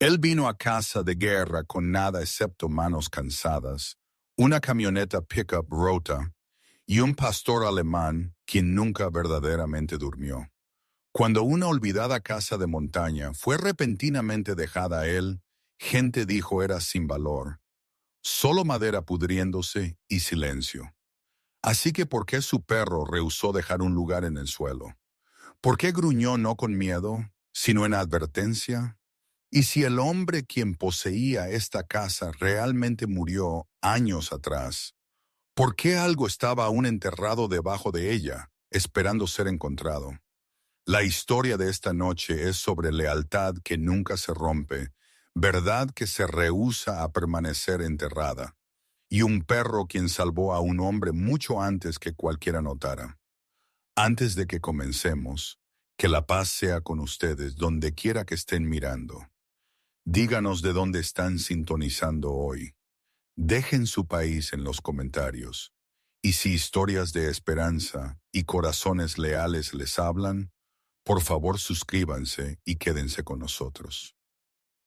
Él vino a casa de guerra con nada excepto manos cansadas, una camioneta pickup rota y un pastor alemán quien nunca verdaderamente durmió. Cuando una olvidada casa de montaña fue repentinamente dejada a él, gente dijo era sin valor, solo madera pudriéndose y silencio. Así que ¿por qué su perro rehusó dejar un lugar en el suelo? ¿Por qué gruñó no con miedo, sino en advertencia? Y si el hombre quien poseía esta casa realmente murió años atrás, ¿por qué algo estaba aún enterrado debajo de ella, esperando ser encontrado? La historia de esta noche es sobre lealtad que nunca se rompe, verdad que se rehúsa a permanecer enterrada, y un perro quien salvó a un hombre mucho antes que cualquiera notara. Antes de que comencemos, que la paz sea con ustedes donde quiera que estén mirando. Díganos de dónde están sintonizando hoy. Dejen su país en los comentarios. Y si historias de esperanza y corazones leales les hablan, por favor suscríbanse y quédense con nosotros.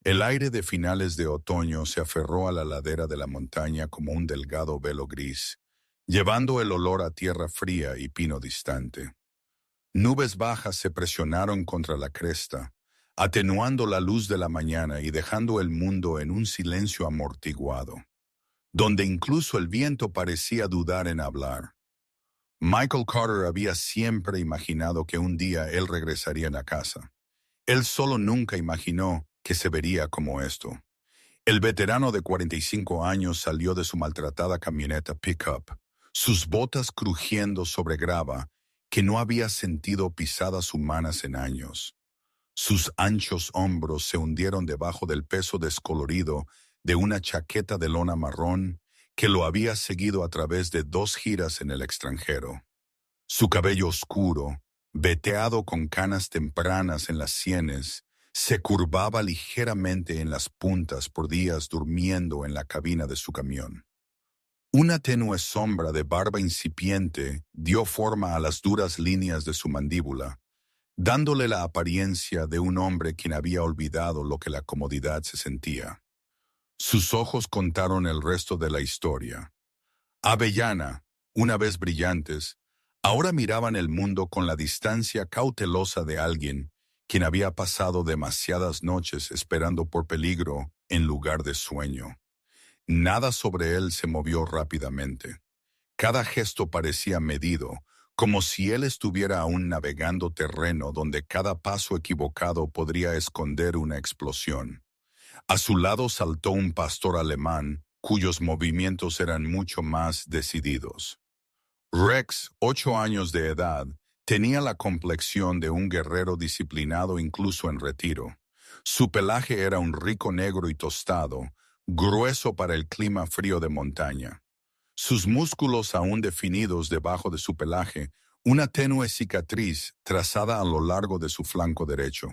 El aire de finales de otoño se aferró a la ladera de la montaña como un delgado velo gris, llevando el olor a tierra fría y pino distante. Nubes bajas se presionaron contra la cresta, atenuando la luz de la mañana y dejando el mundo en un silencio amortiguado, donde incluso el viento parecía dudar en hablar. Michael Carter había siempre imaginado que un día él regresaría a casa. Él solo nunca imaginó que se vería como esto. El veterano de 45 años salió de su maltratada camioneta pickup, sus botas crujiendo sobre grava que no había sentido pisadas humanas en años. Sus anchos hombros se hundieron debajo del peso descolorido de una chaqueta de lona marrón que lo había seguido a través de 2 giras en el extranjero. Su cabello oscuro, veteado con canas tempranas en las sienes, se curvaba ligeramente en las puntas por días durmiendo en la cabina de su camión. Una tenue sombra de barba incipiente dio forma a las duras líneas de su mandíbula, dándole la apariencia de un hombre quien había olvidado lo que la comodidad se sentía. Sus ojos contaron el resto de la historia. Avellana, una vez brillantes, ahora miraban el mundo con la distancia cautelosa de alguien quien había pasado demasiadas noches esperando por peligro en lugar de sueño. Nada sobre él se movió rápidamente. Cada gesto parecía medido, como si él estuviera aún navegando terreno donde cada paso equivocado podría esconder una explosión. A su lado saltó un pastor alemán, cuyos movimientos eran mucho más decididos. Rex, 8 años de edad, tenía la complexión de un guerrero disciplinado incluso en retiro. Su pelaje era un rico negro y tostado, grueso para el clima frío de montaña. Sus músculos aún definidos debajo de su pelaje, una tenue cicatriz trazada a lo largo de su flanco derecho.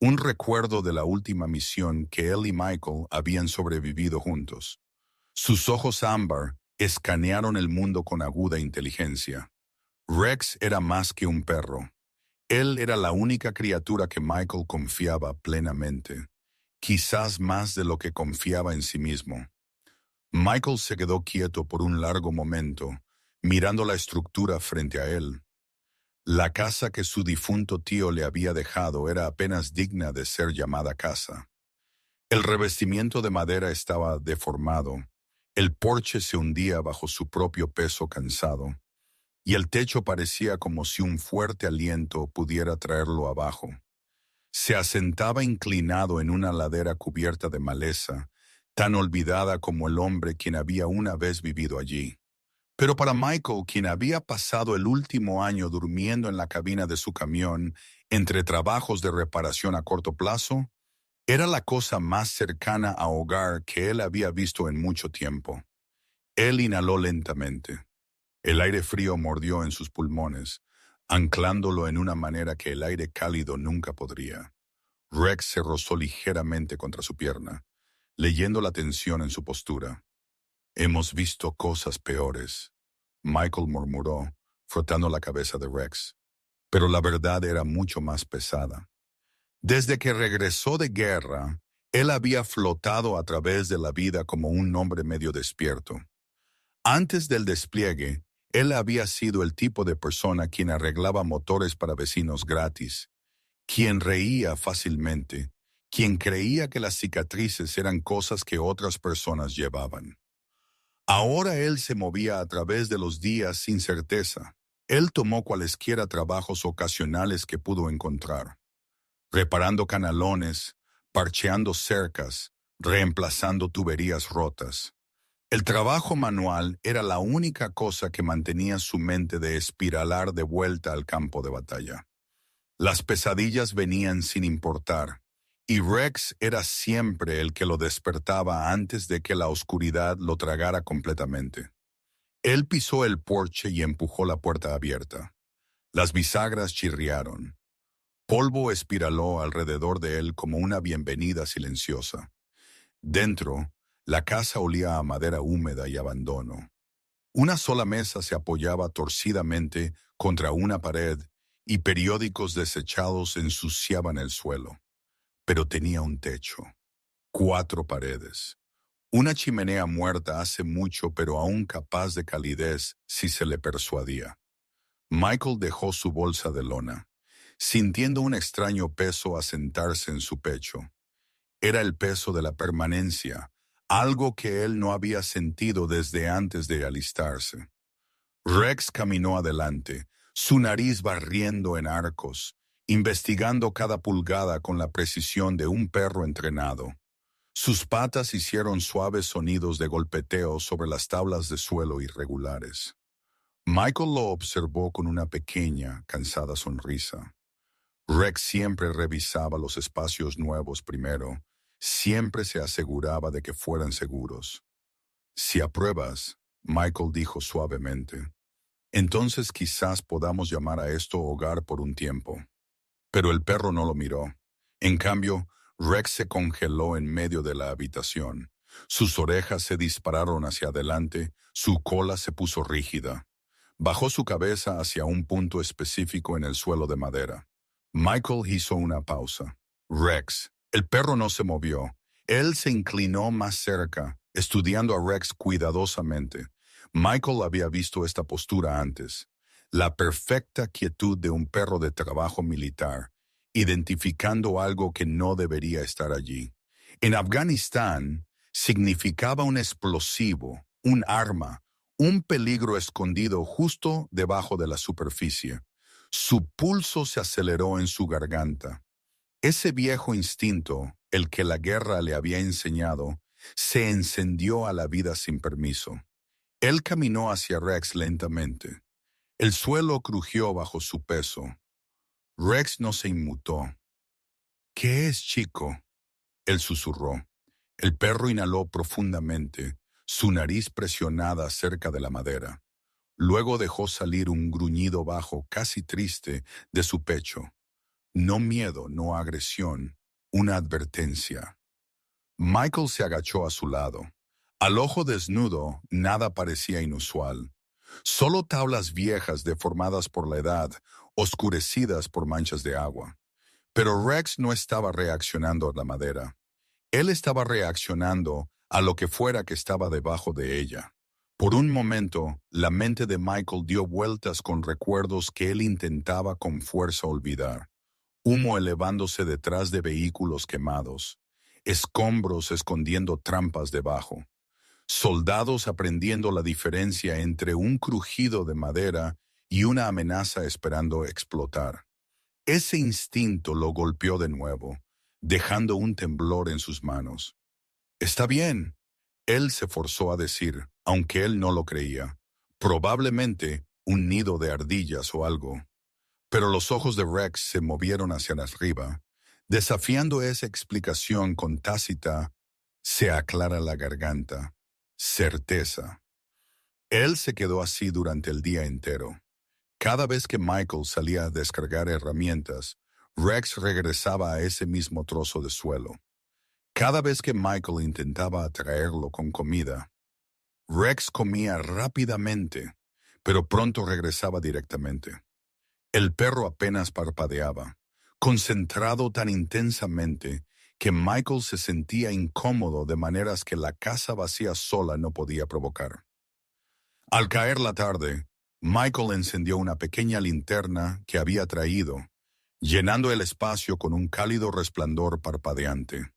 Un recuerdo de la última misión que él y Michael habían sobrevivido juntos. Sus ojos ámbar escanearon el mundo con aguda inteligencia. Rex era más que un perro. Él era la única criatura que Michael confiaba plenamente, quizás más de lo que confiaba en sí mismo. Michael se quedó quieto por un largo momento, mirando la estructura frente a él. La casa que su difunto tío le había dejado era apenas digna de ser llamada casa. El revestimiento de madera estaba deformado, el porche se hundía bajo su propio peso cansado, y el techo parecía como si un fuerte aliento pudiera traerlo abajo. Se asentaba inclinado en una ladera cubierta de maleza, tan olvidada como el hombre quien había una vez vivido allí. Pero para Michael, quien había pasado el último año durmiendo en la cabina de su camión entre trabajos de reparación a corto plazo, era la cosa más cercana a hogar que él había visto en mucho tiempo. Él inhaló lentamente. El aire frío mordió en sus pulmones, anclándolo en una manera que el aire cálido nunca podría. Rex se rozó ligeramente contra su pierna, leyendo la tensión en su postura. «Hemos visto cosas peores», Michael murmuró, frotando la cabeza de Rex. Pero la verdad era mucho más pesada. Desde que regresó de guerra, Él había flotado a través de la vida como un hombre medio despierto. Antes del despliegue, él había sido el tipo de persona quien arreglaba motores para vecinos gratis, quien reía fácilmente, quien creía que las cicatrices eran cosas que otras personas llevaban. Ahora él se movía a través de los días sin certeza. Él tomó cualesquiera trabajos ocasionales que pudo encontrar, reparando canalones, parcheando cercas, reemplazando tuberías rotas. El trabajo manual era la única cosa que mantenía su mente de espiralar de vuelta al campo de batalla. Las pesadillas venían sin importar, y Rex era siempre el que lo despertaba antes de que la oscuridad lo tragara completamente. Él pisó el porche y empujó la puerta abierta. Las bisagras chirriaron. Polvo espiraló alrededor de él como una bienvenida silenciosa. Dentro, la casa olía a madera húmeda y abandono. Una sola mesa se apoyaba torcidamente contra una pared y periódicos desechados ensuciaban el suelo. Pero tenía un techo, 4 paredes. Una chimenea muerta hace mucho pero aún capaz de calidez si se le persuadía. Michael dejó su bolsa de lona, sintiendo un extraño peso asentarse en su pecho. Era el peso de la permanencia, algo que él no había sentido desde antes de alistarse. Rex caminó adelante, su nariz barriendo en arcos, investigando cada pulgada con la precisión de un perro entrenado. Sus patas hicieron suaves sonidos de golpeteo sobre las tablas de suelo irregulares. Michael lo observó con una pequeña, cansada sonrisa. Rex siempre revisaba los espacios nuevos primero, siempre se aseguraba de que fueran seguros. Si apruebas, Michael dijo suavemente, entonces quizás podamos llamar a esto hogar por un tiempo. Pero el perro no lo miró. En cambio, Rex se congeló en medio de la habitación. Sus orejas se dispararon hacia adelante, su cola se puso rígida. Bajó su cabeza hacia un punto específico en el suelo de madera. Michael hizo una pausa. Rex. El perro no se movió. Él se inclinó más cerca, estudiando a Rex cuidadosamente. Michael había visto esta postura antes. La perfecta quietud de un perro de trabajo militar, identificando algo que no debería estar allí. En Afganistán, significaba un explosivo, un arma, un peligro escondido justo debajo de la superficie. Su pulso se aceleró en su garganta. Ese viejo instinto, el que la guerra le había enseñado, se encendió a la vida sin permiso. Él caminó hacia Rex lentamente. El suelo crujió bajo su peso. Rex no se inmutó. ¿Qué es, chico? Él susurró. El perro inhaló profundamente, su nariz presionada cerca de la madera. Luego dejó salir un gruñido bajo, casi triste, de su pecho. No miedo, no agresión, una advertencia. Michael se agachó a su lado. Al ojo desnudo, nada parecía inusual. Solo tablas viejas deformadas por la edad, oscurecidas por manchas de agua. Pero Rex no estaba reaccionando a la madera. Él estaba reaccionando a lo que fuera que estaba debajo de ella. Por un momento, la mente de Michael dio vueltas con recuerdos que él intentaba con fuerza olvidar. Humo elevándose detrás de vehículos quemados, escombros escondiendo trampas debajo, soldados aprendiendo la diferencia entre un crujido de madera y una amenaza esperando explotar. Ese instinto lo golpeó de nuevo, dejando un temblor en sus manos. «Está bien», él se forzó a decir, aunque él no lo creía. Probablemente un nido de ardillas o algo. Pero los ojos de Rex se movieron hacia arriba, desafiando esa explicación con tácita, se aclara la garganta, certeza. Él se quedó así durante el día entero. Cada vez que Michael salía a descargar herramientas, Rex regresaba a ese mismo trozo de suelo. Cada vez que Michael intentaba atraerlo con comida, Rex comía rápidamente, pero pronto regresaba directamente. El perro apenas parpadeaba, concentrado tan intensamente que Michael se sentía incómodo de maneras que la casa vacía sola no podía provocar. Al caer la tarde, Michael encendió una pequeña linterna que había traído, llenando el espacio con un cálido resplandor parpadeante.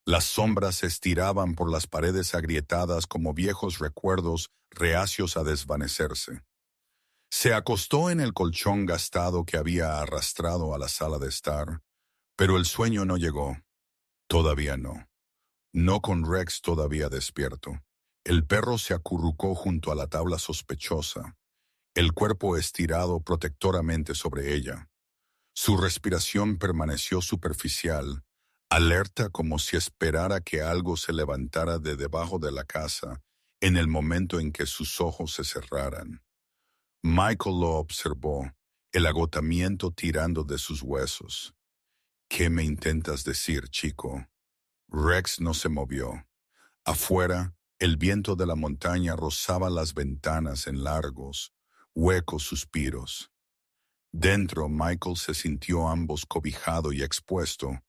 Las sombras se estiraban por las paredes agrietadas como viejos recuerdos reacios a desvanecerse. Se acostó en el colchón gastado que había arrastrado a la sala de estar, pero el sueño no llegó. Todavía no. No con Rex todavía despierto. El perro se acurrucó junto a la tabla sospechosa, el cuerpo estirado protectoramente sobre ella. Su respiración permaneció superficial, alerta como si esperara que algo se levantara de debajo de la casa en el momento en que sus ojos se cerraran. Michael lo observó, el agotamiento tirando de sus huesos. ¿Qué me intentas decir, chico? Rex no se movió. Afuera, el viento de la montaña rozaba las ventanas en largos, huecos suspiros. Dentro, Michael se sintió ambos cobijado y expuesto,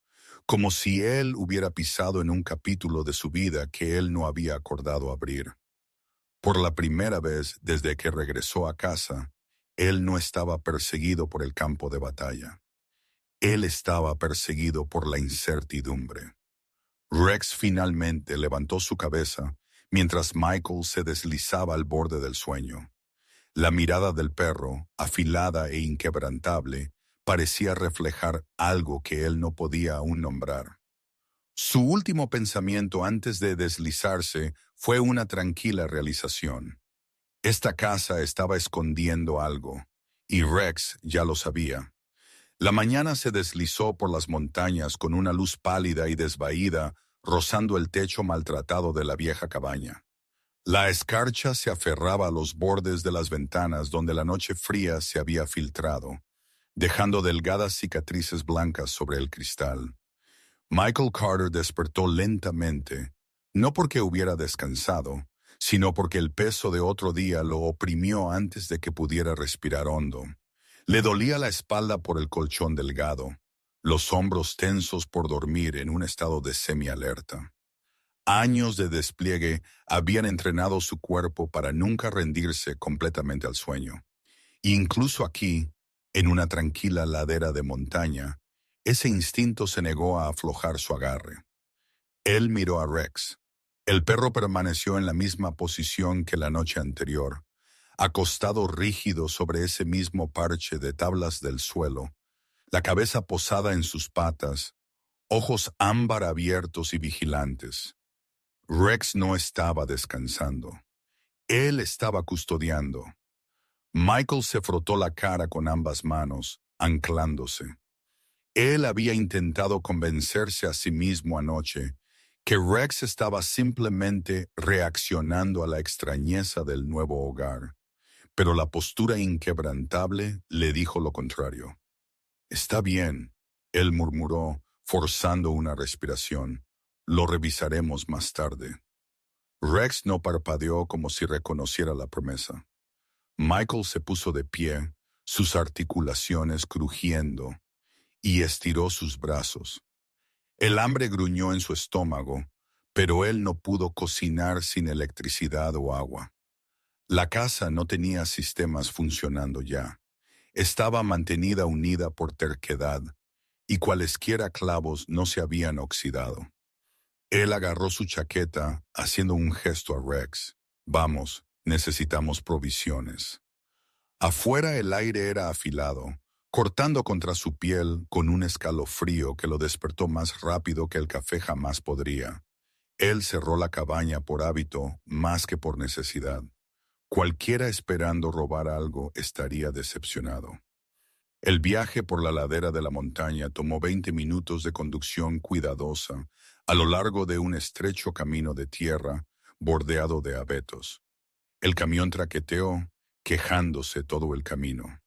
como si él hubiera pisado en un capítulo de su vida que él no había acordado abrir. Por la primera vez desde que regresó a casa, él no estaba perseguido por el campo de batalla. Él estaba perseguido por la incertidumbre. Rex finalmente levantó su cabeza mientras Michael se deslizaba al borde del sueño. La mirada del perro, afilada e inquebrantable, parecía reflejar algo que él no podía aún nombrar. Su último pensamiento antes de deslizarse fue una tranquila realización. Esta casa estaba escondiendo algo, y Rex ya lo sabía. La mañana se deslizó por las montañas con una luz pálida y desvaída rozando el techo maltratado de la vieja cabaña. La escarcha se aferraba a los bordes de las ventanas donde la noche fría se había filtrado, dejando delgadas cicatrices blancas sobre el cristal. Michael Carter despertó lentamente, no porque hubiera descansado, sino porque el peso de otro día lo oprimió antes de que pudiera respirar hondo. Le dolía la espalda por el colchón delgado, los hombros tensos por dormir en un estado de semialerta. Años de despliegue habían entrenado su cuerpo para nunca rendirse completamente al sueño. Incluso aquí, en una tranquila ladera de montaña, ese instinto se negó a aflojar su agarre. Él miró a Rex. El perro permaneció en la misma posición que la noche anterior, acostado rígido sobre ese mismo parche de tablas del suelo, la cabeza posada en sus patas, ojos ámbar abiertos y vigilantes. Rex no estaba descansando. Él estaba custodiando. Michael se frotó la cara con ambas manos, anclándose. Él había intentado convencerse a sí mismo anoche que Rex estaba simplemente reaccionando a la extrañeza del nuevo hogar, pero la postura inquebrantable le dijo lo contrario. «Está bien», él murmuró, forzando una respiración. «Lo revisaremos más tarde». Rex no parpadeó como si reconociera la promesa. Michael se puso de pie, sus articulaciones crujiendo, y estiró sus brazos. El hambre gruñó en su estómago, pero él no pudo cocinar sin electricidad o agua. La casa no tenía sistemas funcionando ya. Estaba mantenida unida por terquedad, y cualesquiera clavos no se habían oxidado. Él agarró su chaqueta, haciendo un gesto a Rex. «Vamos, necesitamos provisiones». Afuera el aire era afilado, cortando contra su piel con un escalofrío que lo despertó más rápido que el café jamás podría. Él cerró la cabaña por hábito más que por necesidad. Cualquiera esperando robar algo estaría decepcionado. El viaje por la ladera de la montaña tomó 20 minutos de conducción cuidadosa a lo largo de un estrecho camino de tierra bordeado de abetos. El camión traqueteó, quejándose todo el camino.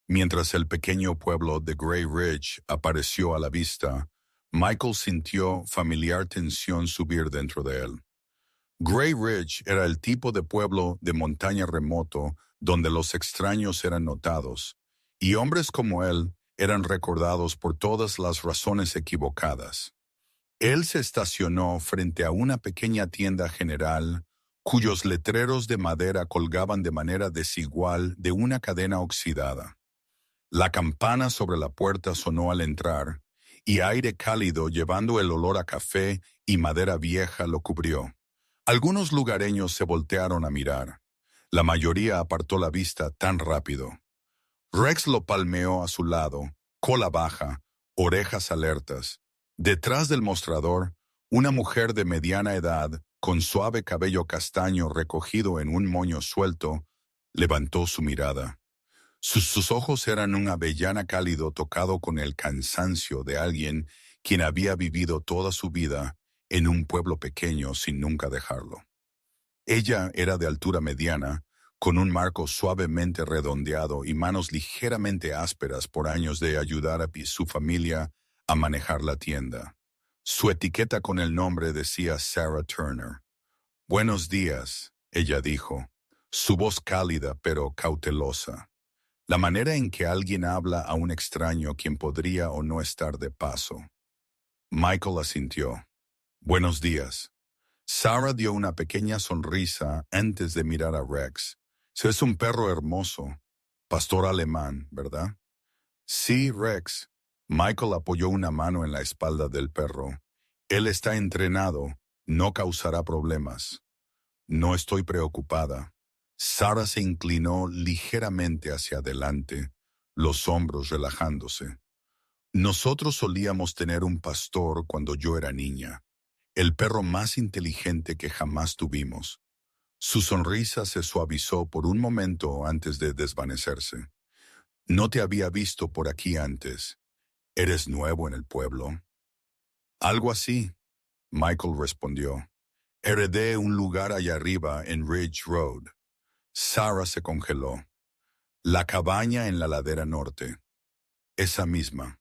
Mientras el pequeño pueblo de Grey Ridge apareció a la vista, Michael sintió familiar tensión subir dentro de él. Grey Ridge era el tipo de pueblo de montaña remoto donde los extraños eran notados, y hombres como él eran recordados por todas las razones equivocadas. Él se estacionó frente a una pequeña tienda general cuyos letreros de madera colgaban de manera desigual de una cadena oxidada. La campana sobre la puerta sonó al entrar, y aire cálido llevando el olor a café y madera vieja lo cubrió. Algunos lugareños se voltearon a mirar. La mayoría apartó la vista tan rápido. Rex lo palmeó a su lado, cola baja, orejas alertas. Detrás del mostrador, una mujer de mediana edad, con suave cabello castaño recogido en un moño suelto, levantó su mirada. Sus ojos eran un avellana cálido tocado con el cansancio de alguien quien había vivido toda su vida en un pueblo pequeño sin nunca dejarlo. Ella era de altura mediana, con un marco suavemente redondeado y manos ligeramente ásperas por años de ayudar a su familia a manejar la tienda. Su etiqueta con el nombre decía Sarah Turner. «Buenos días», ella dijo, su voz cálida pero cautelosa. La manera en que alguien habla a un extraño quien podría o no estar de paso. Michael asintió. «Buenos días». Sarah dio una pequeña sonrisa antes de mirar a Rex. «Es un perro hermoso. Pastor alemán, ¿verdad?» «Sí, Rex». Michael apoyó una mano en la espalda del perro. «Él está entrenado. No causará problemas». «No estoy preocupada». Sarah se inclinó ligeramente hacia adelante, los hombros relajándose. «Nosotros solíamos tener un pastor cuando yo era niña, el perro más inteligente que jamás tuvimos». Su sonrisa se suavizó por un momento antes de desvanecerse. «No te había visto por aquí antes. ¿Eres nuevo en el pueblo?» «Algo así», Michael respondió. «Heredé un lugar allá arriba en Ridge Road». Sarah se congeló. «La cabaña en la ladera norte». «Esa misma».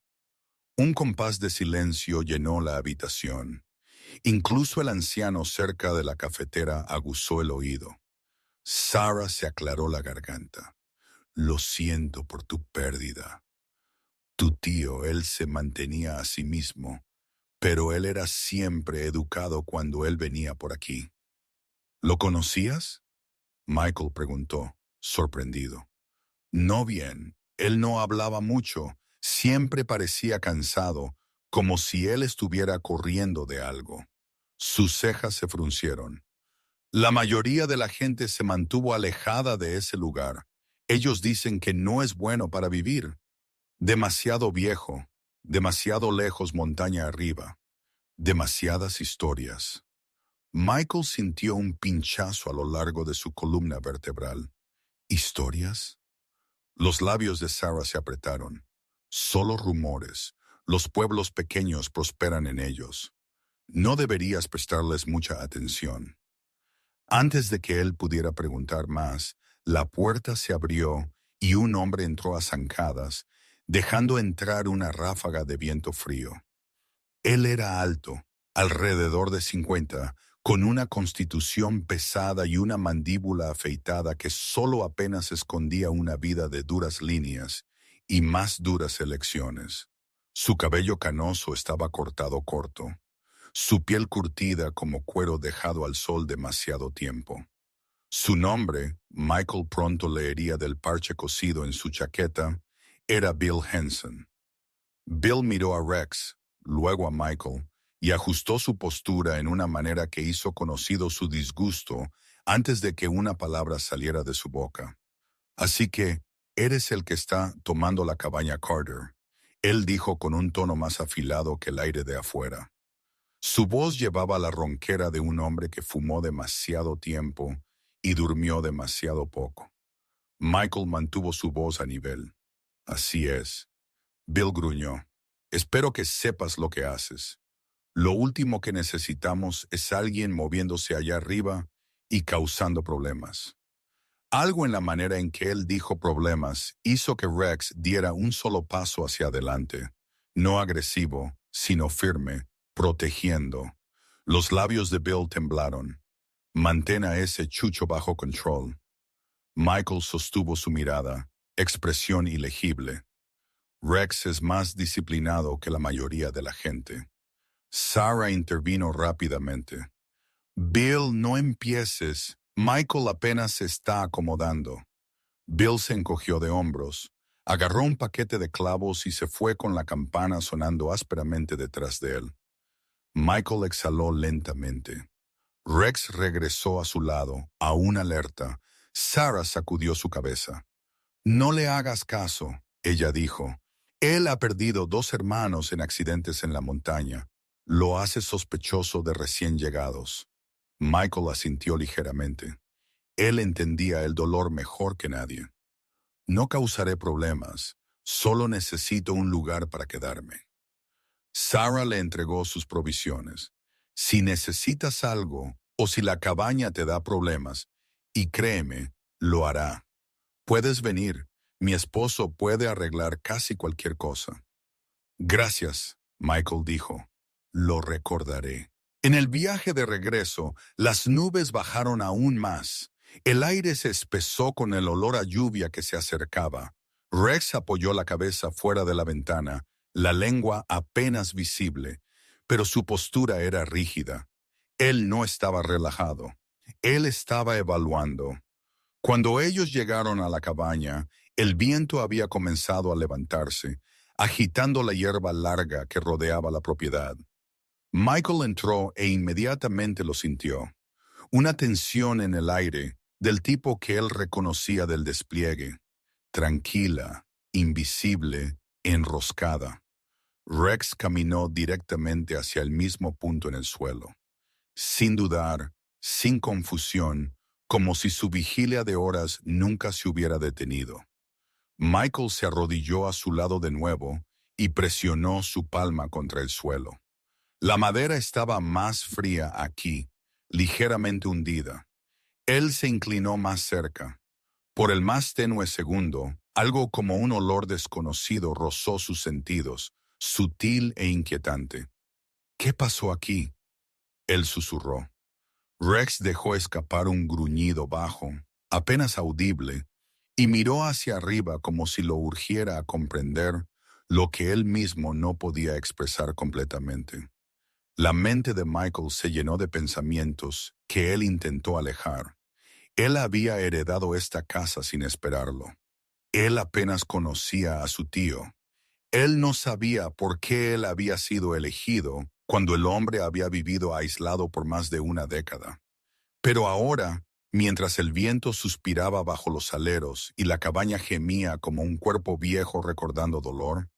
Un compás de silencio llenó la habitación. Incluso el anciano cerca de la cafetera aguzó el oído. Sarah se aclaró la garganta. «Lo siento por tu pérdida. Tu tío, él se mantenía a sí mismo, pero él era siempre educado cuando él venía por aquí». «¿Lo conocías?» Michael preguntó, sorprendido. «No bien. Él no hablaba mucho. Siempre parecía cansado, como si él estuviera corriendo de algo». Sus cejas se fruncieron. «La mayoría de la gente se mantuvo alejada de ese lugar. Ellos dicen que no es bueno para vivir. Demasiado viejo, demasiado lejos montaña arriba, demasiadas historias». Michael sintió un pinchazo a lo largo de su columna vertebral. ¿Historias? Los labios de Sarah se apretaron. «Solo rumores. Los pueblos pequeños prosperan en ellos. No deberías prestarles mucha atención». Antes de que él pudiera preguntar más, la puerta se abrió y un hombre entró a zancadas, dejando entrar una ráfaga de viento frío. Él era alto, alrededor de 50, con una constitución pesada y una mandíbula afeitada que solo apenas escondía una vida de duras líneas y más duras elecciones. Su cabello canoso estaba cortado corto, su piel curtida como cuero dejado al sol demasiado tiempo. Su nombre, Michael pronto leería del parche cosido en su chaqueta, era Bill Henson. Bill miró a Rex, luego a Michael, y ajustó su postura en una manera que hizo conocido su disgusto antes de que una palabra saliera de su boca. «Así que, eres el que está tomando la cabaña Carter», él dijo con un tono más afilado que el aire de afuera. Su voz llevaba la ronquera de un hombre que fumó demasiado tiempo y durmió demasiado poco. Michael mantuvo su voz a nivel. «Así es». Bill gruñó. «Espero que sepas lo que haces. Lo último que necesitamos es alguien moviéndose allá arriba y causando problemas». Algo en la manera en que él dijo problemas hizo que Rex diera un solo paso hacia adelante, no agresivo, sino firme, protegiendo. Los labios de Bill temblaron. «Mantén a ese chucho bajo control». Michael sostuvo su mirada, expresión ilegible. «Rex es más disciplinado que la mayoría de la gente». Sarah intervino rápidamente. Bill, no empieces. Michael apenas se está acomodando. Bill se encogió de hombros, agarró un paquete de clavos y se fue con la campana sonando ásperamente detrás de él. Michael exhaló lentamente. Rex regresó a su lado, aún alerta. Sarah sacudió su cabeza. No le hagas caso, ella dijo. Él ha perdido 2 hermanos en accidentes en la montaña. Lo hace sospechoso de recién llegados. Michael asintió ligeramente. Él entendía el dolor mejor que nadie. No causaré problemas, solo necesito un lugar para quedarme. Sarah le entregó sus provisiones. Si necesitas algo o si la cabaña te da problemas, y créeme, lo hará. Puedes venir, mi esposo puede arreglar casi cualquier cosa. Gracias, Michael dijo. Lo recordaré. En el viaje de regreso, las nubes bajaron aún más. El aire se espesó con el olor a lluvia que se acercaba. Rex apoyó la cabeza fuera de la ventana, la lengua apenas visible, pero su postura era rígida. Él no estaba relajado. Él estaba evaluando. Cuando ellos llegaron a la cabaña, el viento había comenzado a levantarse, agitando la hierba larga que rodeaba la propiedad. Michael entró e inmediatamente lo sintió. Una tensión en el aire, del tipo que él reconocía del despliegue. Tranquila, invisible, enroscada. Rex caminó directamente hacia el mismo punto en el suelo. Sin dudar, sin confusión, como si su vigilia de horas nunca se hubiera detenido. Michael se arrodilló a su lado de nuevo y presionó su palma contra el suelo. La madera estaba más fría aquí, ligeramente hundida. Él se inclinó más cerca. Por el más tenue segundo, algo como un olor desconocido rozó sus sentidos, sutil e inquietante. ¿Qué pasó aquí?, él susurró. Rex dejó escapar un gruñido bajo, apenas audible, y miró hacia arriba como si lo urgiera a comprender lo que él mismo no podía expresar completamente. La mente de Michael se llenó de pensamientos que él intentó alejar. Él había heredado esta casa sin esperarlo. Él apenas conocía a su tío. Él no sabía por qué él había sido elegido cuando el hombre había vivido aislado por más de una década. Pero ahora, mientras el viento suspiraba bajo los aleros y la cabaña gemía como un cuerpo viejo recordando dolor,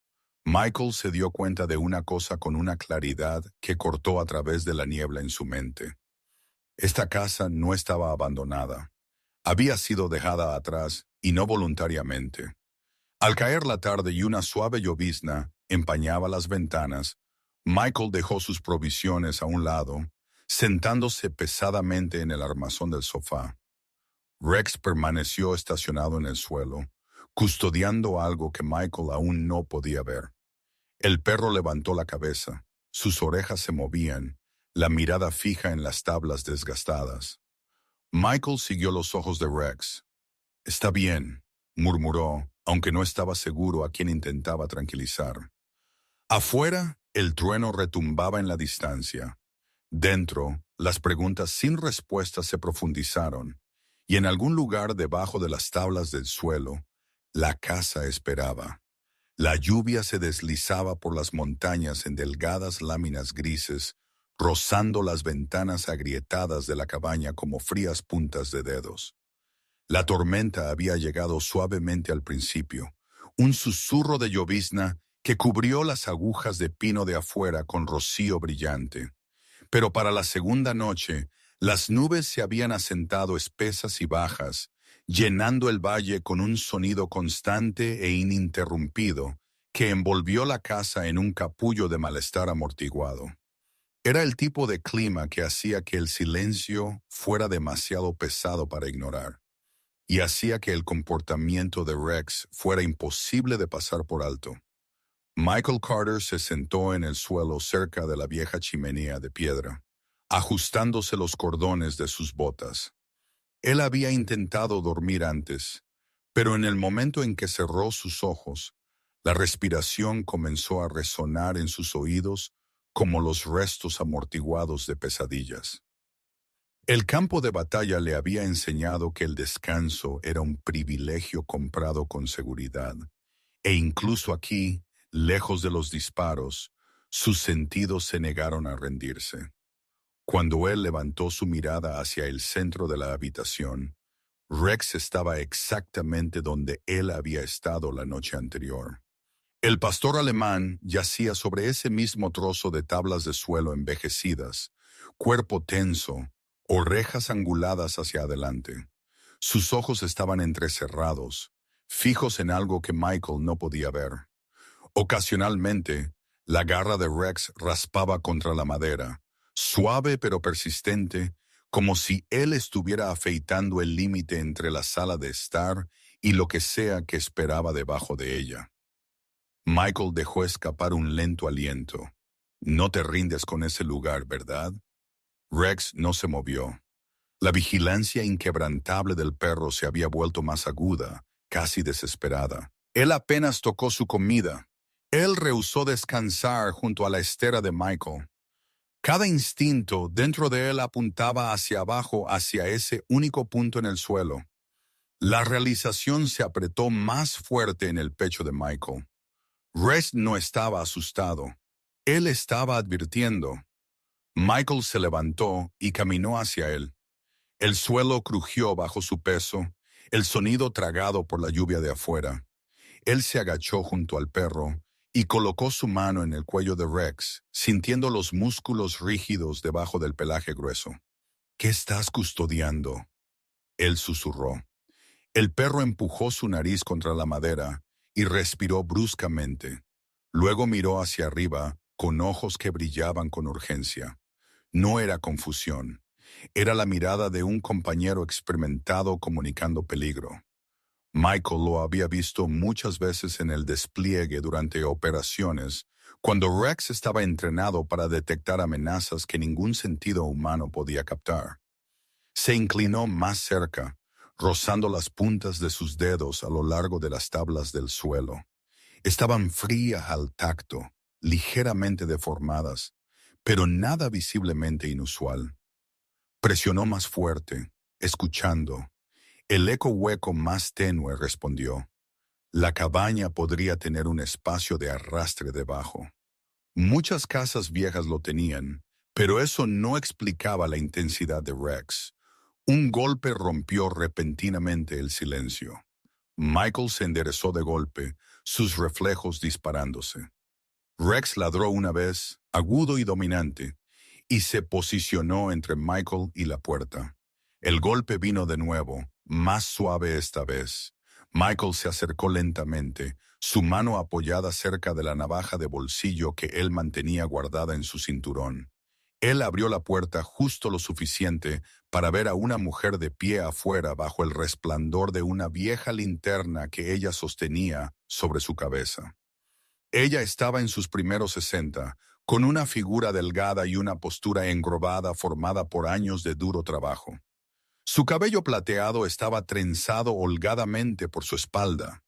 Michael se dio cuenta de una cosa con una claridad que cortó a través de la niebla en su mente. Esta casa no estaba abandonada. Había sido dejada atrás y no voluntariamente. Al caer la tarde y una suave llovizna empañaba las ventanas, Michael dejó sus provisiones a un lado, sentándose pesadamente en el armazón del sofá. Rex permaneció estacionado en el suelo, custodiando algo que Michael aún no podía ver. El perro levantó la cabeza, sus orejas se movían, la mirada fija en las tablas desgastadas. Michael siguió los ojos de Rex. «Está bien», murmuró, aunque no estaba seguro a quién intentaba tranquilizar. Afuera, el trueno retumbaba en la distancia. Dentro, las preguntas sin respuesta se profundizaron, y en algún lugar debajo de las tablas del suelo, la casa esperaba. La lluvia se deslizaba por las montañas en delgadas láminas grises, rozando las ventanas agrietadas de la cabaña como frías puntas de dedos. La tormenta había llegado suavemente al principio, un susurro de llovizna que cubrió las agujas de pino de afuera con rocío brillante. Pero para la segunda noche, las nubes se habían asentado espesas y bajas, llenando el valle con un sonido constante e ininterrumpido que envolvió la casa en un capullo de malestar amortiguado. Era el tipo de clima que hacía que el silencio fuera demasiado pesado para ignorar, y hacía que el comportamiento de Rex fuera imposible de pasar por alto. Michael Carter se sentó en el suelo cerca de la vieja chimenea de piedra, ajustándose los cordones de sus botas. Él había intentado dormir antes, pero en el momento en que cerró sus ojos, la respiración comenzó a resonar en sus oídos como los restos amortiguados de pesadillas. El campo de batalla le había enseñado que el descanso era un privilegio comprado con seguridad, e incluso aquí, lejos de los disparos, sus sentidos se negaron a rendirse. Cuando él levantó su mirada hacia el centro de la habitación, Rex estaba exactamente donde él había estado la noche anterior. El pastor alemán yacía sobre ese mismo trozo de tablas de suelo envejecidas, cuerpo tenso, orejas anguladas hacia adelante. Sus ojos estaban entrecerrados, fijos en algo que Michael no podía ver. Ocasionalmente, la garra de Rex raspaba contra la madera, suave pero persistente, como si él estuviera afeitando el límite entre la sala de estar y lo que sea que esperaba debajo de ella. Michael dejó escapar un lento aliento. No te rindes con ese lugar, ¿verdad? Rex no se movió. La vigilancia inquebrantable del perro se había vuelto más aguda, casi desesperada. Él apenas tocó su comida. Él rehusó descansar junto a la estera de Michael. Cada instinto dentro de él apuntaba hacia abajo, hacia ese único punto en el suelo. La realización se apretó más fuerte en el pecho de Michael. Rex no estaba asustado. Él estaba advirtiendo. Michael se levantó y caminó hacia él. El suelo crujió bajo su peso, el sonido tragado por la lluvia de afuera. Él se agachó junto al perro y colocó su mano en el cuello de Rex, sintiendo los músculos rígidos debajo del pelaje grueso. ¿Qué estás custodiando?, él susurró. El perro empujó su nariz contra la madera y respiró bruscamente. Luego miró hacia arriba con ojos que brillaban con urgencia. No era confusión. Era la mirada de un compañero experimentado comunicando peligro. Michael lo había visto muchas veces en el despliegue durante operaciones, cuando Rex estaba entrenado para detectar amenazas que ningún sentido humano podía captar. Se inclinó más cerca, rozando las puntas de sus dedos a lo largo de las tablas del suelo. Estaban frías al tacto, ligeramente deformadas, pero nada visiblemente inusual. Presionó más fuerte, escuchando. El eco hueco más tenue respondió. La cabaña podría tener un espacio de arrastre debajo. Muchas casas viejas lo tenían, pero eso no explicaba la intensidad de Rex. Un golpe rompió repentinamente el silencio. Michael se enderezó de golpe, sus reflejos disparándose. Rex ladró una vez, agudo y dominante, y se posicionó entre Michael y la puerta. El golpe vino de nuevo, más suave esta vez. Michael se acercó lentamente, su mano apoyada cerca de la navaja de bolsillo que él mantenía guardada en su cinturón. Él abrió la puerta justo lo suficiente para ver a una mujer de pie afuera bajo el resplandor de una vieja linterna que ella sostenía sobre su cabeza. Ella estaba en sus primeros 60, con una figura delgada y una postura encorvada formada por años de duro trabajo. Su cabello plateado estaba trenzado holgadamente por su espalda,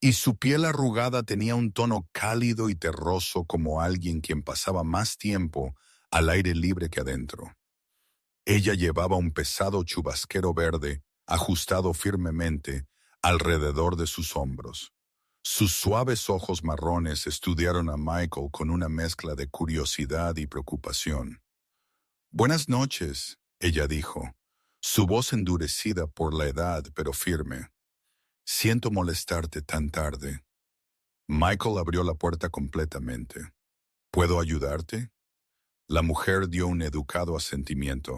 y su piel arrugada tenía un tono cálido y terroso como alguien quien pasaba más tiempo al aire libre que adentro. Ella llevaba un pesado chubasquero verde ajustado firmemente alrededor de sus hombros. Sus suaves ojos marrones estudiaron a Michael con una mezcla de curiosidad y preocupación. «Buenas noches», ella dijo, su voz endurecida por la edad pero firme. «Siento molestarte tan tarde». Michael abrió la puerta completamente. «¿Puedo ayudarte?». La mujer dio un educado asentimiento.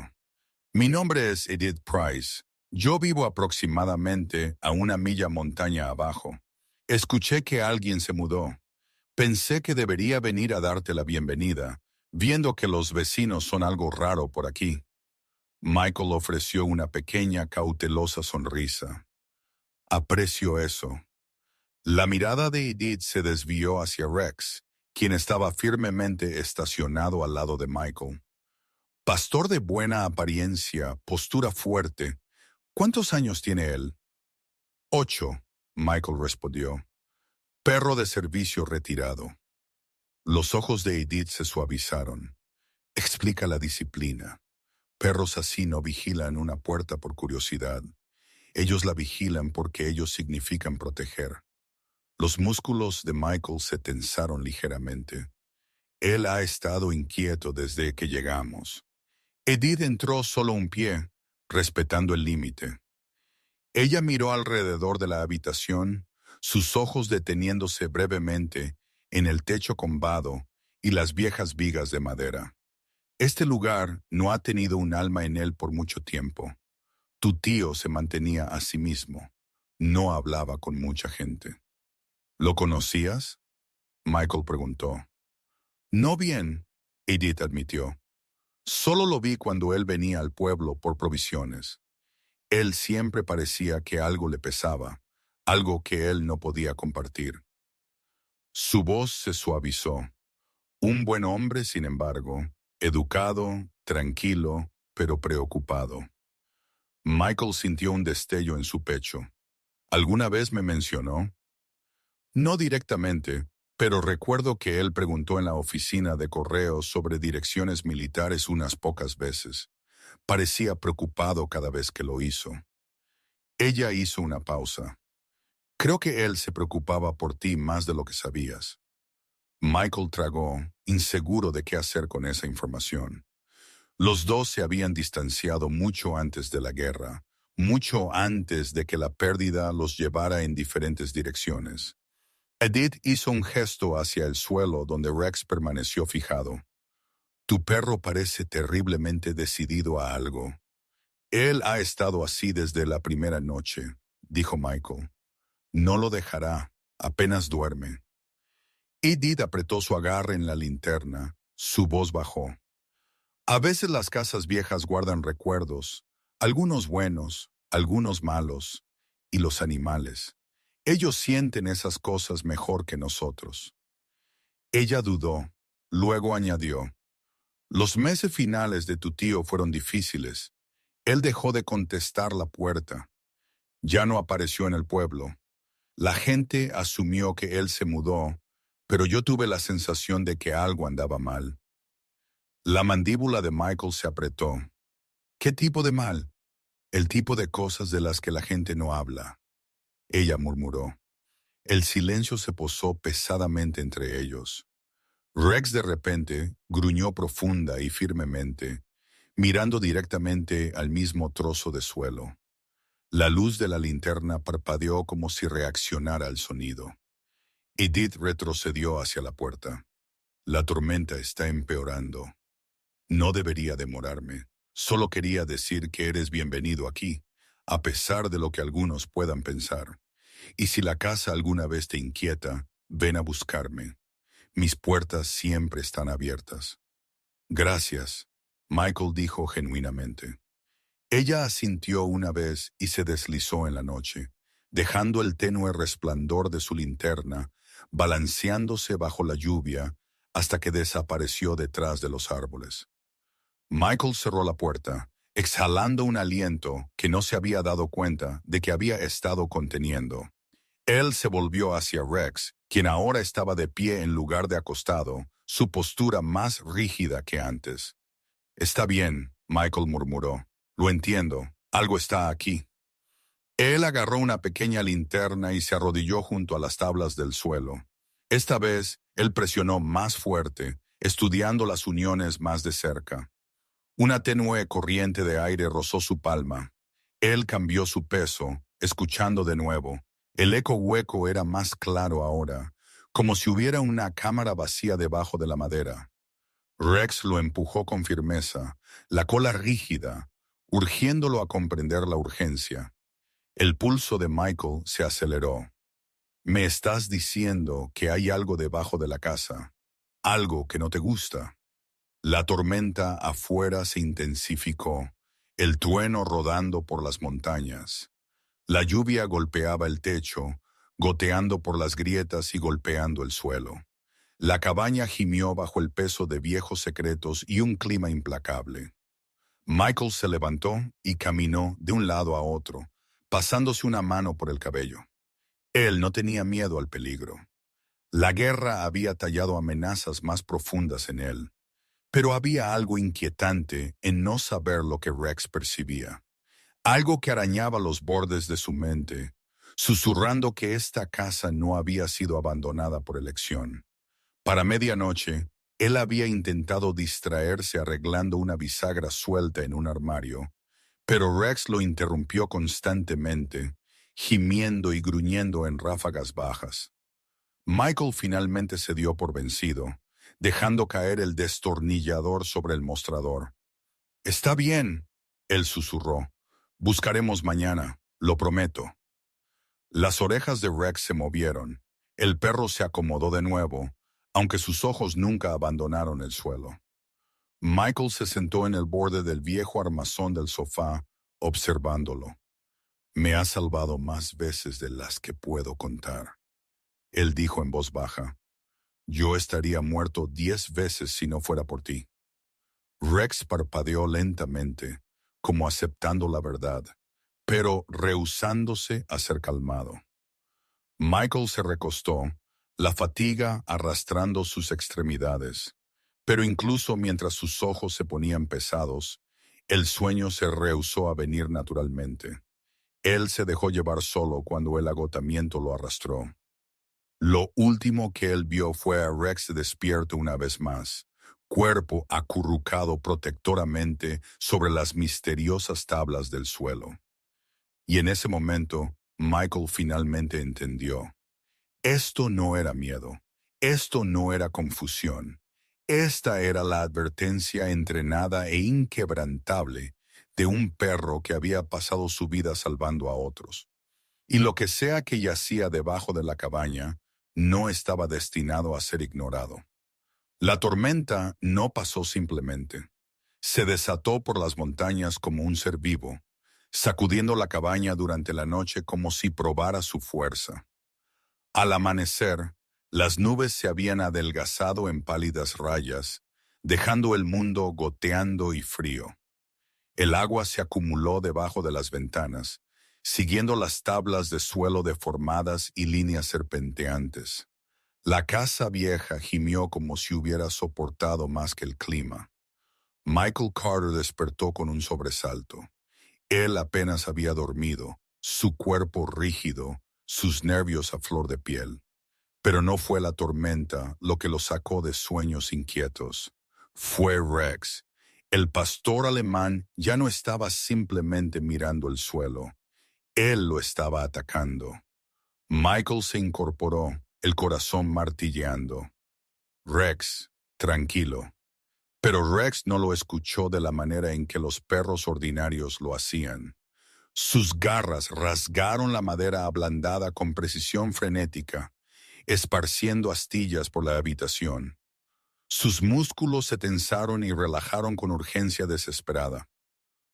«Mi nombre es Edith Price. Yo vivo aproximadamente a 1 milla montaña abajo. Escuché que alguien se mudó. Pensé que debería venir a darte la bienvenida, viendo que los vecinos son algo raro por aquí». Michael ofreció una pequeña, cautelosa sonrisa. «Aprecio eso». La mirada de Edith se desvió hacia Rex, quien estaba firmemente estacionado al lado de Michael. Pastor de buena apariencia, postura fuerte. ¿Cuántos años tiene él? 8, Michael respondió. Perro de servicio retirado. Los ojos de Edith se suavizaron. Explica la disciplina. Perros así no vigilan una puerta por curiosidad. Ellos la vigilan porque ellos significan proteger. Los músculos de Michael se tensaron ligeramente. Él ha estado inquieto desde que llegamos. Edith entró solo un pie, respetando el límite. Ella miró alrededor de la habitación, sus ojos deteniéndose brevemente en el techo combado y las viejas vigas de madera. Este lugar no ha tenido un alma en él por mucho tiempo. Tu tío se mantenía a sí mismo. No hablaba con mucha gente. ¿Lo conocías? Michael preguntó. No bien, Edith admitió. Solo lo vi cuando él venía al pueblo por provisiones. Él siempre parecía que algo le pesaba, algo que él no podía compartir. Su voz se suavizó. Un buen hombre, sin embargo, educado, tranquilo, pero preocupado. Michael sintió un destello en su pecho. ¿Alguna vez me mencionó? No directamente, pero recuerdo que él preguntó en la oficina de correos sobre direcciones militares unas pocas veces. Parecía preocupado cada vez que lo hizo. Ella hizo una pausa. Creo que él se preocupaba por ti más de lo que sabías. Michael tragó, inseguro de qué hacer con esa información. Los dos se habían distanciado mucho antes de la guerra, mucho antes de que la pérdida los llevara en diferentes direcciones. Edith hizo un gesto hacia el suelo donde Rex permaneció fijado. Tu perro parece terriblemente decidido a algo. Él ha estado así desde la primera noche, dijo Michael. No lo dejará, apenas duerme. Edith apretó su agarre en la linterna, su voz bajó. A veces las casas viejas guardan recuerdos, algunos buenos, algunos malos, y los animales. Ellos sienten esas cosas mejor que nosotros. Ella dudó, luego añadió, los meses finales de tu tío fueron difíciles. Él dejó de contestar la puerta. Ya no apareció en el pueblo. La gente asumió que él se mudó, pero yo tuve la sensación de que algo andaba mal. La mandíbula de Michael se apretó. ¿Qué tipo de mal? El tipo de cosas de las que la gente no habla. Ella murmuró. El silencio se posó pesadamente entre ellos. Rex de repente gruñó profunda y firmemente, mirando directamente al mismo trozo de suelo. La luz de la linterna parpadeó como si reaccionara al sonido. Edith retrocedió hacia la puerta. La tormenta está empeorando. No debería demorarme. Solo quería decir que eres bienvenido aquí, a pesar de lo que algunos puedan pensar. Y si la casa alguna vez te inquieta, ven a buscarme. Mis puertas siempre están abiertas. Gracias, Michael dijo genuinamente. Ella asintió una vez y se deslizó en la noche, dejando el tenue resplandor de su linterna, balanceándose bajo la lluvia hasta que desapareció detrás de los árboles. Michael cerró la puerta, exhalando un aliento que no se había dado cuenta de que había estado conteniendo. Él se volvió hacia Rex, quien ahora estaba de pie en lugar de acostado, su postura más rígida que antes. Está bien, Michael murmuró. Lo entiendo, algo está aquí. Él agarró una pequeña linterna y se arrodilló junto a las tablas del suelo. Esta vez, él presionó más fuerte, estudiando las uniones más de cerca. Una tenue corriente de aire rozó su palma. Él cambió su peso, escuchando de nuevo. El eco hueco era más claro ahora, como si hubiera una cámara vacía debajo de la madera. Rex lo empujó con firmeza, la cola rígida, urgiéndolo a comprender la urgencia. El pulso de Michael se aceleró. Me estás diciendo que hay algo debajo de la casa, algo que no te gusta. La tormenta afuera se intensificó, el trueno rodando por las montañas. La lluvia golpeaba el techo, goteando por las grietas y golpeando el suelo. La cabaña gimió bajo el peso de viejos secretos y un clima implacable. Michael se levantó y caminó de un lado a otro, pasándose una mano por el cabello. Él no tenía miedo al peligro. La guerra había tallado amenazas más profundas en él, pero había algo inquietante en no saber lo que Rex percibía. Algo que arañaba los bordes de su mente, susurrando que esta casa no había sido abandonada por elección. Para medianoche, él había intentado distraerse arreglando una bisagra suelta en un armario, pero Rex lo interrumpió constantemente, gimiendo y gruñendo en ráfagas bajas. Michael finalmente se dio por vencido, dejando caer el destornillador sobre el mostrador. «Está bien», él susurró. «Buscaremos mañana, lo prometo». Las orejas de Rex se movieron. El perro se acomodó de nuevo, aunque sus ojos nunca abandonaron el suelo. Michael se sentó en el borde del viejo armazón del sofá, observándolo. «Me has salvado más veces de las que puedo contar», él dijo en voz baja. «Yo estaría muerto 10 veces si no fuera por ti». Rex parpadeó lentamente, como aceptando la verdad, pero rehusándose a ser calmado. Michael se recostó, la fatiga arrastrando sus extremidades, pero incluso mientras sus ojos se ponían pesados, el sueño se rehusó a venir naturalmente. Él se dejó llevar solo cuando el agotamiento lo arrastró. Lo último que él vio fue a Rex despierto una vez más, cuerpo acurrucado protectoramente sobre las misteriosas tablas del suelo. Y en ese momento, Michael finalmente entendió. Esto no era miedo, esto no era confusión. Esta era la advertencia entrenada e inquebrantable de un perro que había pasado su vida salvando a otros. Y lo que sea que yacía debajo de la cabaña, no estaba destinado a ser ignorado. La tormenta no pasó simplemente. Se desató por las montañas como un ser vivo, sacudiendo la cabaña durante la noche como si probara su fuerza. Al amanecer, las nubes se habían adelgazado en pálidas rayas, dejando el mundo goteando y frío. El agua se acumuló debajo de las ventanas, siguiendo las tablas de suelo deformadas y líneas serpenteantes. La casa vieja gimió como si hubiera soportado más que el clima. Michael Carter despertó con un sobresalto. Él apenas había dormido, su cuerpo rígido, sus nervios a flor de piel. Pero no fue la tormenta lo que lo sacó de sueños inquietos. Fue Rex. El pastor alemán ya no estaba simplemente mirando el suelo. Él lo estaba atacando. Michael se incorporó, el corazón martilleando. «Rex, tranquilo». Pero Rex no lo escuchó de la manera en que los perros ordinarios lo hacían. Sus garras rasgaron la madera ablandada con precisión frenética, esparciendo astillas por la habitación. Sus músculos se tensaron y relajaron con urgencia desesperada.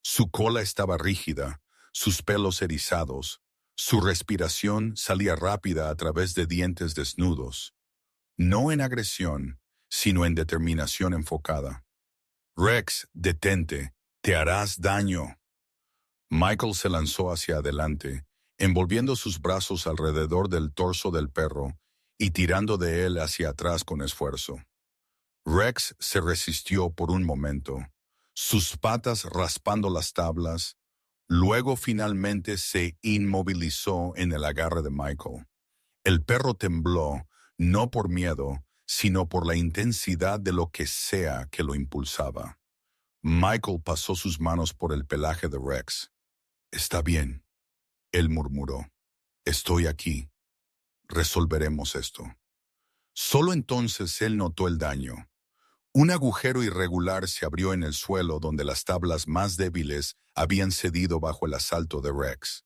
Su cola estaba rígida, sus pelos erizados, su respiración salía rápida a través de dientes desnudos. No en agresión, sino en determinación enfocada. «Rex, detente, te harás daño». Michael se lanzó hacia adelante, envolviendo sus brazos alrededor del torso del perro y tirando de él hacia atrás con esfuerzo. Rex se resistió por un momento, sus patas raspando las tablas, luego finalmente se inmovilizó en el agarre de Michael. El perro tembló, no por miedo, sino por la intensidad de lo que sea que lo impulsaba. Michael pasó sus manos por el pelaje de Rex. «Está bien», él murmuró. «Estoy aquí. Resolveremos esto». Solo entonces él notó el daño. Un agujero irregular se abrió en el suelo donde las tablas más débiles habían cedido bajo el asalto de Rex.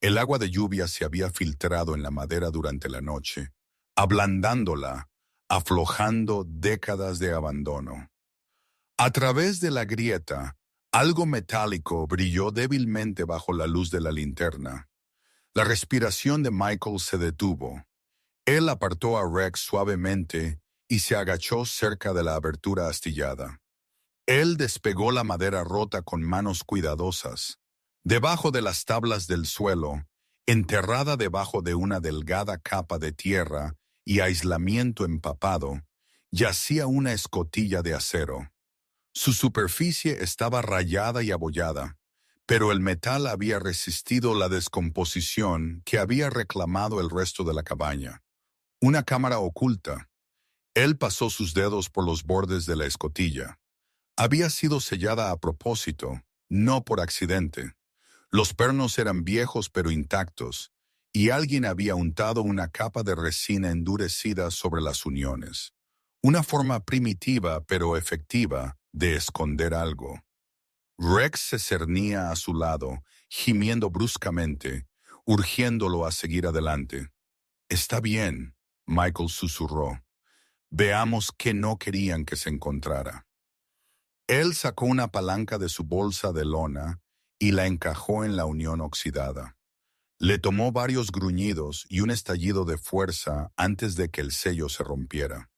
El agua de lluvia se había filtrado en la madera durante la noche, ablandándola, aflojando décadas de abandono. A través de la grieta, algo metálico brilló débilmente bajo la luz de la linterna. La respiración de Michael se detuvo. Él apartó a Rex suavemente y se agachó cerca de la abertura astillada. Él despegó la madera rota con manos cuidadosas. Debajo de las tablas del suelo, enterrada debajo de una delgada capa de tierra y aislamiento empapado, yacía una escotilla de acero. Su superficie estaba rayada y abollada, pero el metal había resistido la descomposición que había reclamado el resto de la cabaña. Una cámara oculta. Él pasó sus dedos por los bordes de la escotilla. Había sido sellada a propósito, no por accidente. Los pernos eran viejos pero intactos, y alguien había untado una capa de resina endurecida sobre las uniones. Una forma primitiva pero efectiva de esconder algo. Rex se cernía a su lado, gimiendo bruscamente, urgiéndolo a seguir adelante. «Está bien», Michael susurró. «Veamos qué no querían que se encontrara». Él sacó una palanca de su bolsa de lona y la encajó en la unión oxidada. Le tomó varios gruñidos y un estallido de fuerza antes de que el sello se rompiera.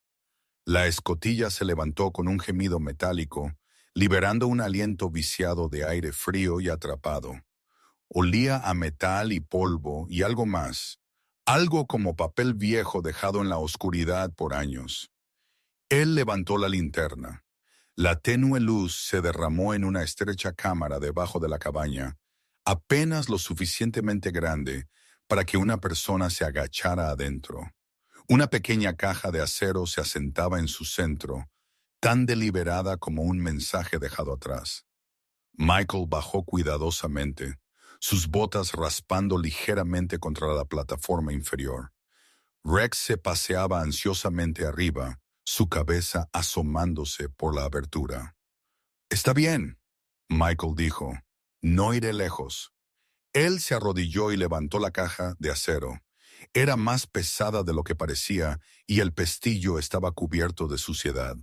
La escotilla se levantó con un gemido metálico, liberando un aliento viciado de aire frío y atrapado. Olía a metal y polvo y algo más, algo como papel viejo dejado en la oscuridad por años. Él levantó la linterna. La tenue luz se derramó en una estrecha cámara debajo de la cabaña, apenas lo suficientemente grande para que una persona se agachara adentro. Una pequeña caja de acero se asentaba en su centro, tan deliberada como un mensaje dejado atrás. Michael bajó cuidadosamente, sus botas raspando ligeramente contra la plataforma inferior. Rex se paseaba ansiosamente arriba, su cabeza asomándose por la abertura. «Está bien», Michael dijo. «No iré lejos». Él se arrodilló y levantó la caja de acero. Era más pesada de lo que parecía y el pestillo estaba cubierto de suciedad.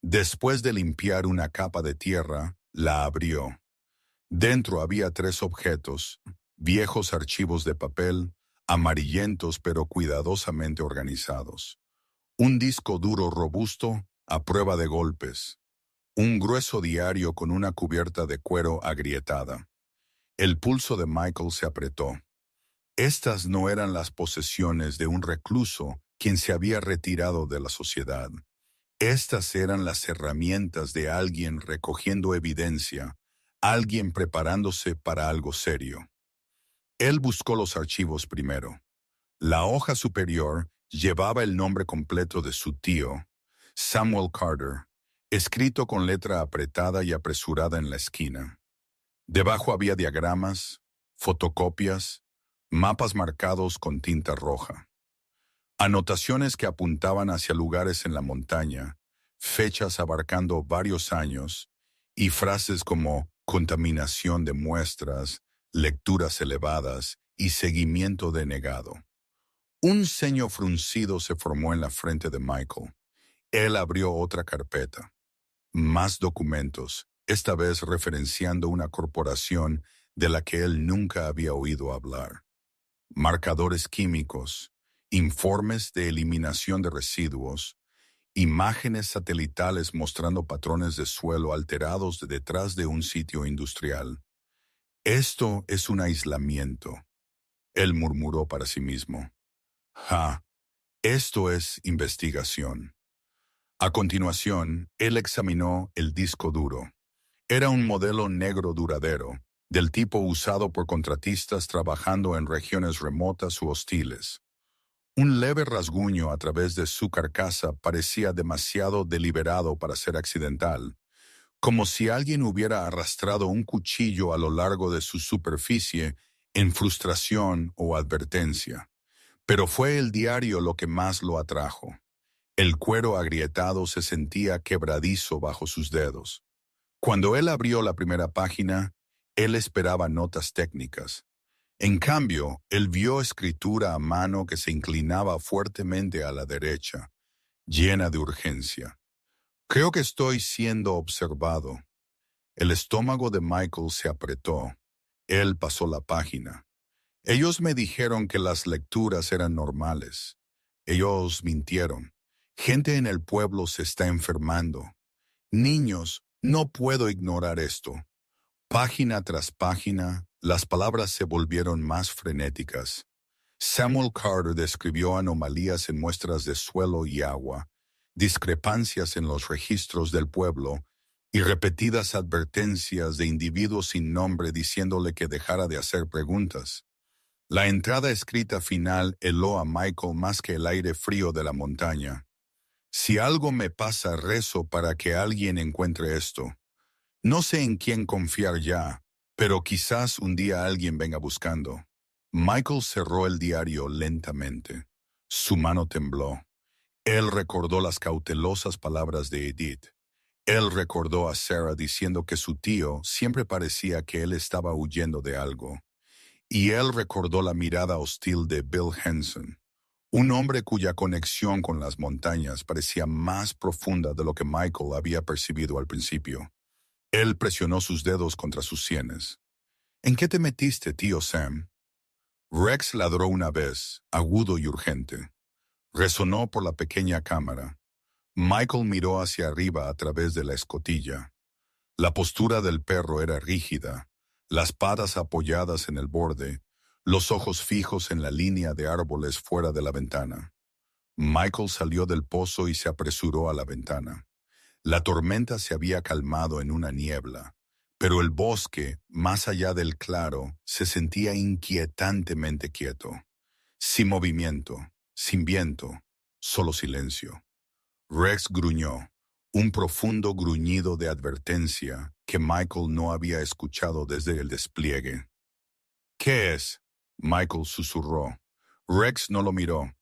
Después de limpiar una capa de tierra, la abrió. Dentro había 3 objetos, viejos archivos de papel, amarillentos pero cuidadosamente organizados. Un disco duro robusto a prueba de golpes. Un grueso diario con una cubierta de cuero agrietada. El pulso de Michael se apretó. Estas no eran las posesiones de un recluso quien se había retirado de la sociedad. Estas eran las herramientas de alguien recogiendo evidencia, alguien preparándose para algo serio. Él buscó los archivos primero. La hoja superior llevaba el nombre completo de su tío, Samuel Carter, escrito con letra apretada y apresurada en la esquina. Debajo había diagramas, fotocopias, mapas marcados con tinta roja. Anotaciones que apuntaban hacia lugares en la montaña, fechas abarcando varios años, y frases como contaminación de muestras, lecturas elevadas y seguimiento denegado. Un ceño fruncido se formó en la frente de Michael. Él abrió otra carpeta. Más documentos, esta vez referenciando una corporación de la que él nunca había oído hablar. Marcadores químicos, informes de eliminación de residuos, imágenes satelitales mostrando patrones de suelo alterados detrás de un sitio industrial. «Esto es un aislamiento», él murmuró para sí mismo. Esto es investigación». A continuación, él examinó el disco duro. Era un modelo negro duradero, del tipo usado por contratistas trabajando en regiones remotas u hostiles. Un leve rasguño a través de su carcasa parecía demasiado deliberado para ser accidental, como si alguien hubiera arrastrado un cuchillo a lo largo de su superficie en frustración o advertencia. Pero fue el diario lo que más lo atrajo. El cuero agrietado se sentía quebradizo bajo sus dedos. Cuando él abrió la primera página, él esperaba notas técnicas. En cambio, él vio escritura a mano que se inclinaba fuertemente a la derecha, llena de urgencia. «Creo que estoy siendo observado». El estómago de Michael se apretó. Él pasó la página. «Ellos me dijeron que las lecturas eran normales. Ellos mintieron. Gente en el pueblo se está enfermando. Niños, no puedo ignorar esto». Página tras página, las palabras se volvieron más frenéticas. Samuel Carter describió anomalías en muestras de suelo y agua, discrepancias en los registros del pueblo y repetidas advertencias de individuos sin nombre diciéndole que dejara de hacer preguntas. La entrada escrita final heló a Michael más que el aire frío de la montaña. Si algo me pasa, rezo para que alguien encuentre esto. No sé en quién confiar ya, pero quizás un día alguien venga buscando. Michael cerró el diario lentamente. Su mano tembló. Él recordó las cautelosas palabras de Edith. Él recordó a Sarah diciendo que su tío siempre parecía que él estaba huyendo de algo. Y él recordó la mirada hostil de Bill Henson, un hombre cuya conexión con las montañas parecía más profunda de lo que Michael había percibido al principio. Él presionó sus dedos contra sus sienes. ¿En qué te metiste, tío Sam? Rex ladró una vez, agudo y urgente. Resonó por la pequeña cámara. Michael miró hacia arriba a través de la escotilla. La postura del perro era rígida, las patas apoyadas en el borde, los ojos fijos en la línea de árboles fuera de la ventana. Michael salió del pozo y se apresuró a la ventana. La tormenta se había calmado en una niebla, pero el bosque, más allá del claro, se sentía inquietantemente quieto. Sin movimiento, sin viento, solo silencio. Rex gruñó, un profundo gruñido de advertencia que Michael no había escuchado desde el despliegue. ¿Qué es? Michael susurró. Rex no lo miró.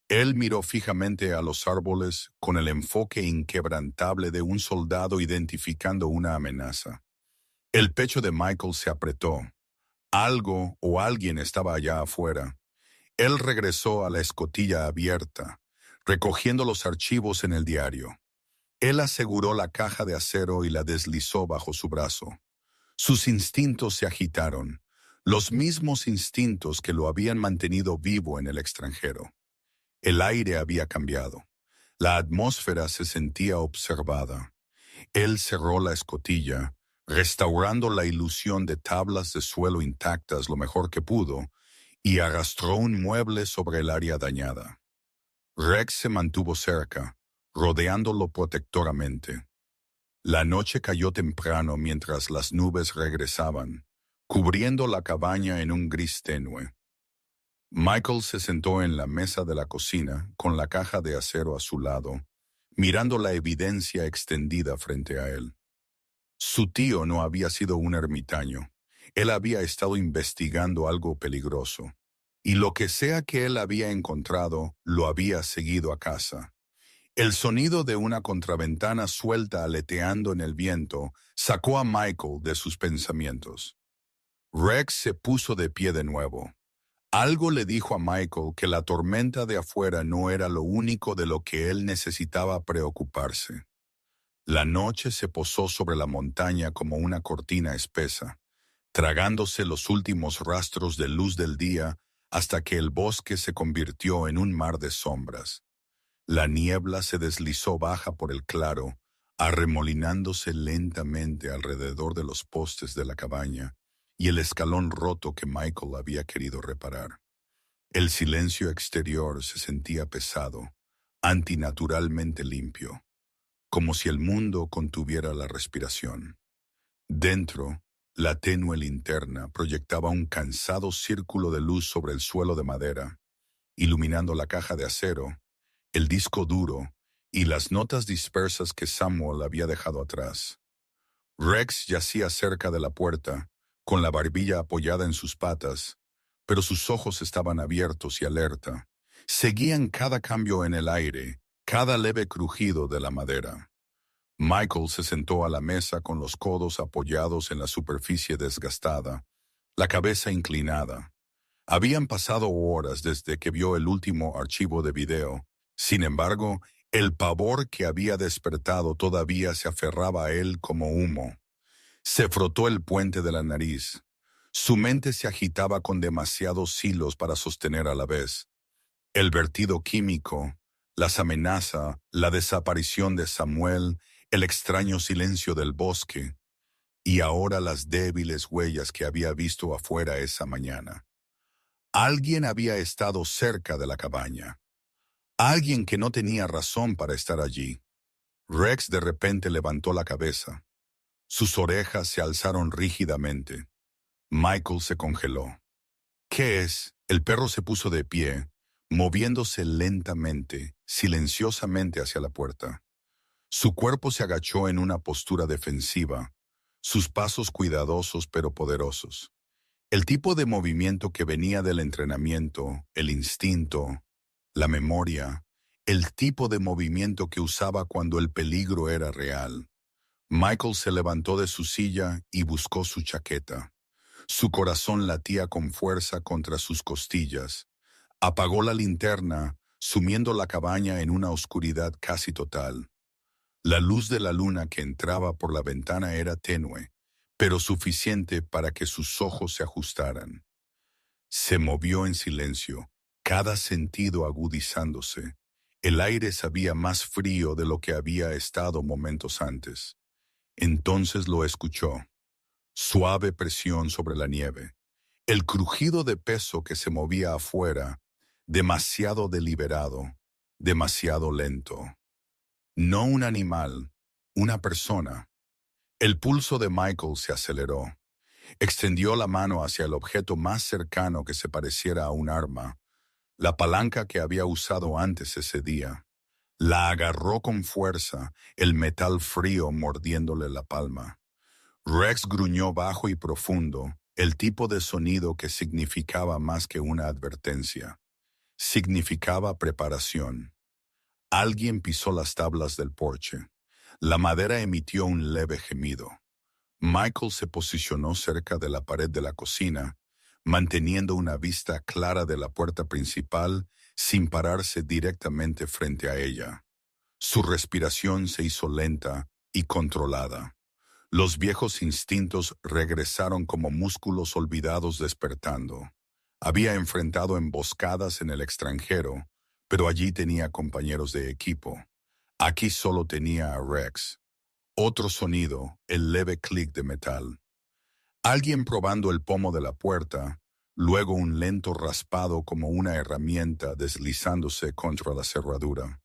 Él miró fijamente a los árboles con el enfoque inquebrantable de un soldado identificando una amenaza. El pecho de Michael se apretó. Algo o alguien estaba allá afuera. Él regresó a la escotilla abierta, recogiendo los archivos en el diario. Él aseguró la caja de acero y la deslizó bajo su brazo. Sus instintos se agitaron, los mismos instintos que lo habían mantenido vivo en el extranjero. El aire había cambiado. La atmósfera se sentía observada. Él cerró la escotilla, restaurando la ilusión de tablas de suelo intactas lo mejor que pudo, y arrastró un mueble sobre el área dañada. Rex se mantuvo cerca, rodeándolo protectoramente. La noche cayó temprano mientras las nubes regresaban, cubriendo la cabaña en un gris tenue. Michael se sentó en la mesa de la cocina, con la caja de acero a su lado, mirando la evidencia extendida frente a él. Su tío no había sido un ermitaño. Él había estado investigando algo peligroso. Y lo que sea que él había encontrado, lo había seguido a casa. El sonido de una contraventana suelta aleteando en el viento sacó a Michael de sus pensamientos. Rex se puso de pie de nuevo. Algo le dijo a Michael que la tormenta de afuera no era lo único de lo que él necesitaba preocuparse. La noche se posó sobre la montaña como una cortina espesa, tragándose los últimos rastros de luz del día hasta que el bosque se convirtió en un mar de sombras. La niebla se deslizó baja por el claro, arremolinándose lentamente alrededor de los postes de la cabaña y el escalón roto que Michael había querido reparar. El silencio exterior se sentía pesado, antinaturalmente limpio, como si el mundo contuviera la respiración. Dentro, la tenue linterna proyectaba un cansado círculo de luz sobre el suelo de madera, iluminando la caja de acero, el disco duro y las notas dispersas que Samuel había dejado atrás. Rex yacía cerca de la puerta, con la barbilla apoyada en sus patas, pero sus ojos estaban abiertos y alerta. Seguían cada cambio en el aire, cada leve crujido de la madera. Michael se sentó a la mesa con los codos apoyados en la superficie desgastada, la cabeza inclinada. Habían pasado horas desde que vio el último archivo de video. Sin embargo, el pavor que había despertado todavía se aferraba a él como humo. Se frotó el puente de la nariz. Su mente se agitaba con demasiados hilos para sostener a la vez. El vertido químico, las amenazas, la desaparición de Samuel, el extraño silencio del bosque, y ahora las débiles huellas que había visto afuera esa mañana. Alguien había estado cerca de la cabaña. Alguien que no tenía razón para estar allí. Rex de repente levantó la cabeza. Sus orejas se alzaron rígidamente. Michael se congeló. ¿Qué es? El perro se puso de pie, moviéndose lentamente, silenciosamente hacia la puerta. Su cuerpo se agachó en una postura defensiva, sus pasos cuidadosos pero poderosos. El tipo de movimiento que venía del entrenamiento, el instinto, la memoria, el tipo de movimiento que usaba cuando el peligro era real. Michael se levantó de su silla y buscó su chaqueta. Su corazón latía con fuerza contra sus costillas. Apagó la linterna, sumiendo la cabaña en una oscuridad casi total. La luz de la luna que entraba por la ventana era tenue, pero suficiente para que sus ojos se ajustaran. Se movió en silencio, cada sentido agudizándose. El aire sabía más frío de lo que había estado momentos antes. Entonces lo escuchó. Suave presión sobre la nieve. El crujido de peso que se movía afuera, demasiado deliberado, demasiado lento. No un animal, una persona. El pulso de Michael se aceleró. Extendió la mano hacia el objeto más cercano que se pareciera a un arma, la palanca que había usado antes ese día. La agarró con fuerza, el metal frío mordiéndole la palma. Rex gruñó bajo y profundo, el tipo de sonido que significaba más que una advertencia. Significaba preparación. Alguien pisó las tablas del porche. La madera emitió un leve gemido. Michael se posicionó cerca de la pared de la cocina, manteniendo una vista clara de la puerta principal sin pararse directamente frente a ella. Su respiración se hizo lenta y controlada. Los viejos instintos regresaron como músculos olvidados despertando. Había enfrentado emboscadas en el extranjero, pero allí tenía compañeros de equipo. Aquí solo tenía a Rex. Otro sonido, el leve clic de metal. Alguien probando el pomo de la puerta, luego un lento raspado como una herramienta deslizándose contra la cerradura.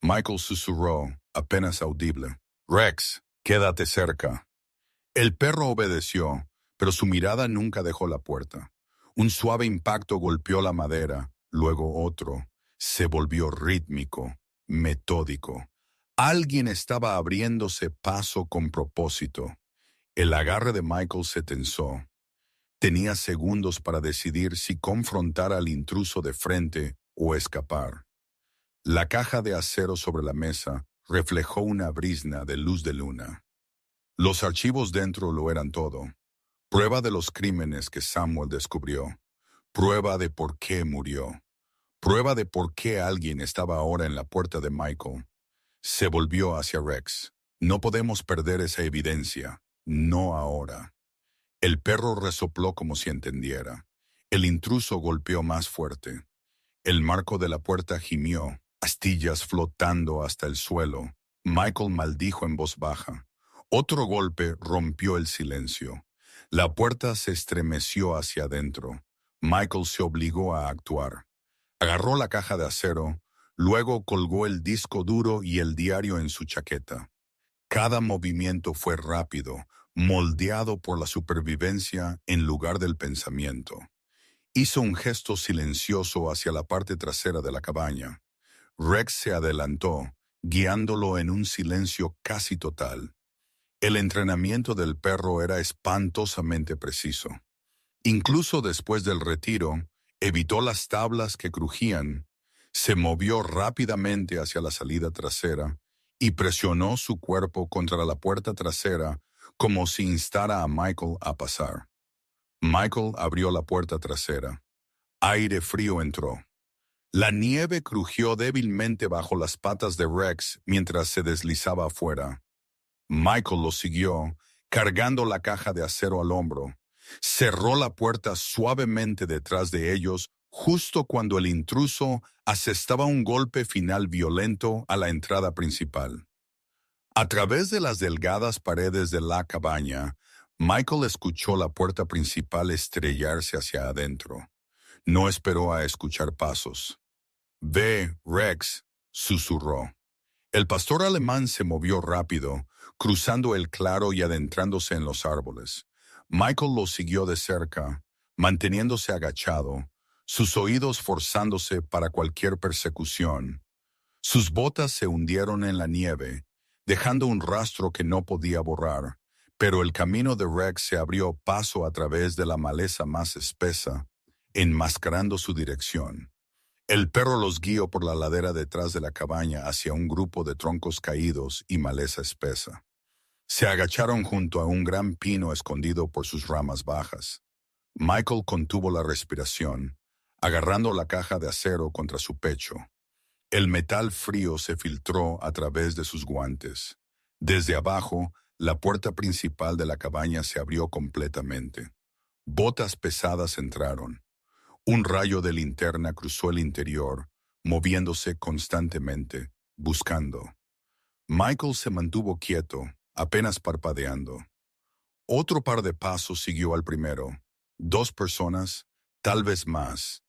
Michael susurró, apenas audible. «Rex, quédate cerca». El perro obedeció, pero su mirada nunca dejó la puerta. Un suave impacto golpeó la madera, luego otro. Se volvió rítmico, metódico. Alguien estaba abriéndose paso con propósito. El agarre de Michael se tensó. Tenía segundos para decidir si confrontar al intruso de frente o escapar. La caja de acero sobre la mesa reflejó una brizna de luz de luna. Los archivos dentro lo eran todo. Prueba de los crímenes que Samuel descubrió. Prueba de por qué murió. Prueba de por qué alguien estaba ahora en la puerta de Michael. Se volvió hacia Rex. No podemos perder esa evidencia. No ahora. El perro resopló como si entendiera. El intruso golpeó más fuerte. El marco de la puerta gimió, astillas flotando hasta el suelo. Michael maldijo en voz baja. Otro golpe rompió el silencio. La puerta se estremeció hacia adentro. Michael se obligó a actuar. Agarró la caja de acero, luego colgó el disco duro y el diario en su chaqueta. Cada movimiento fue rápido, moldeado por la supervivencia en lugar del pensamiento. Hizo un gesto silencioso hacia la parte trasera de la cabaña. Rex se adelantó, guiándolo en un silencio casi total. El entrenamiento del perro era espantosamente preciso. Incluso después del retiro, evitó las tablas que crujían, se movió rápidamente hacia la salida trasera y presionó su cuerpo contra la puerta trasera como si instara a Michael a pasar. Michael abrió la puerta trasera. Aire frío entró. La nieve crujió débilmente bajo las patas de Rex mientras se deslizaba afuera. Michael lo siguió, cargando la caja de acero al hombro. Cerró la puerta suavemente detrás de ellos justo cuando el intruso asestaba un golpe final violento a la entrada principal. A través de las delgadas paredes de la cabaña, Michael escuchó la puerta principal estrellarse hacia adentro. No esperó a escuchar pasos. «Ve, Rex», susurró. El pastor alemán se movió rápido, cruzando el claro y adentrándose en los árboles. Michael lo siguió de cerca, manteniéndose agachado, sus oídos forzándose para cualquier persecución. Sus botas se hundieron en la nieve, dejando un rastro que no podía borrar, pero el camino de Rex se abrió paso a través de la maleza más espesa, enmascarando su dirección. El perro los guió por la ladera detrás de la cabaña hacia un grupo de troncos caídos y maleza espesa. Se agacharon junto a un gran pino escondido por sus ramas bajas. Michael contuvo la respiración, agarrando la caja de acero contra su pecho. El metal frío se filtró a través de sus guantes. Desde abajo, la puerta principal de la cabaña se abrió completamente. Botas pesadas entraron. Un rayo de linterna cruzó el interior, moviéndose constantemente, buscando. Michael se mantuvo quieto, apenas parpadeando. Otro par de pasos siguió al primero. 2 personas, tal vez más.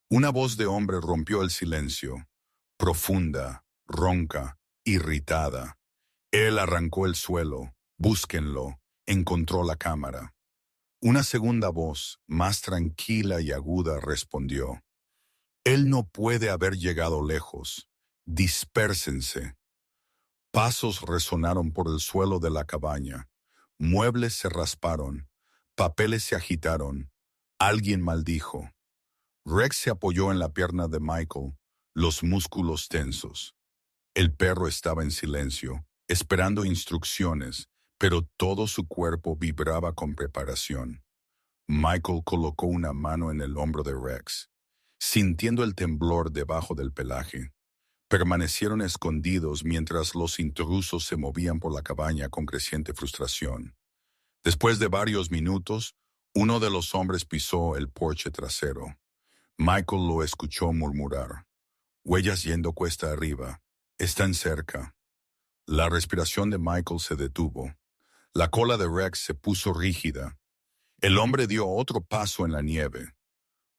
Una voz de hombre rompió el silencio, profunda, ronca, irritada. Él arrancó el suelo. «Búsquenlo», encontró la cámara. Una segunda voz, más tranquila y aguda, respondió. «Él no puede haber llegado lejos. Dispérsense». Pasos resonaron por el suelo de la cabaña. Muebles se rasparon. Papeles se agitaron. Alguien maldijo. Rex se apoyó en la pierna de Michael, los músculos tensos. El perro estaba en silencio, esperando instrucciones, pero todo su cuerpo vibraba con preparación. Michael colocó una mano en el hombro de Rex, sintiendo el temblor debajo del pelaje. Permanecieron escondidos mientras los intrusos se movían por la cabaña con creciente frustración. Después de varios minutos, uno de los hombres pisó el porche trasero. Michael lo escuchó murmurar. «Huellas yendo cuesta arriba. Están cerca». La respiración de Michael se detuvo. La cola de Rex se puso rígida. El hombre dio otro paso en la nieve.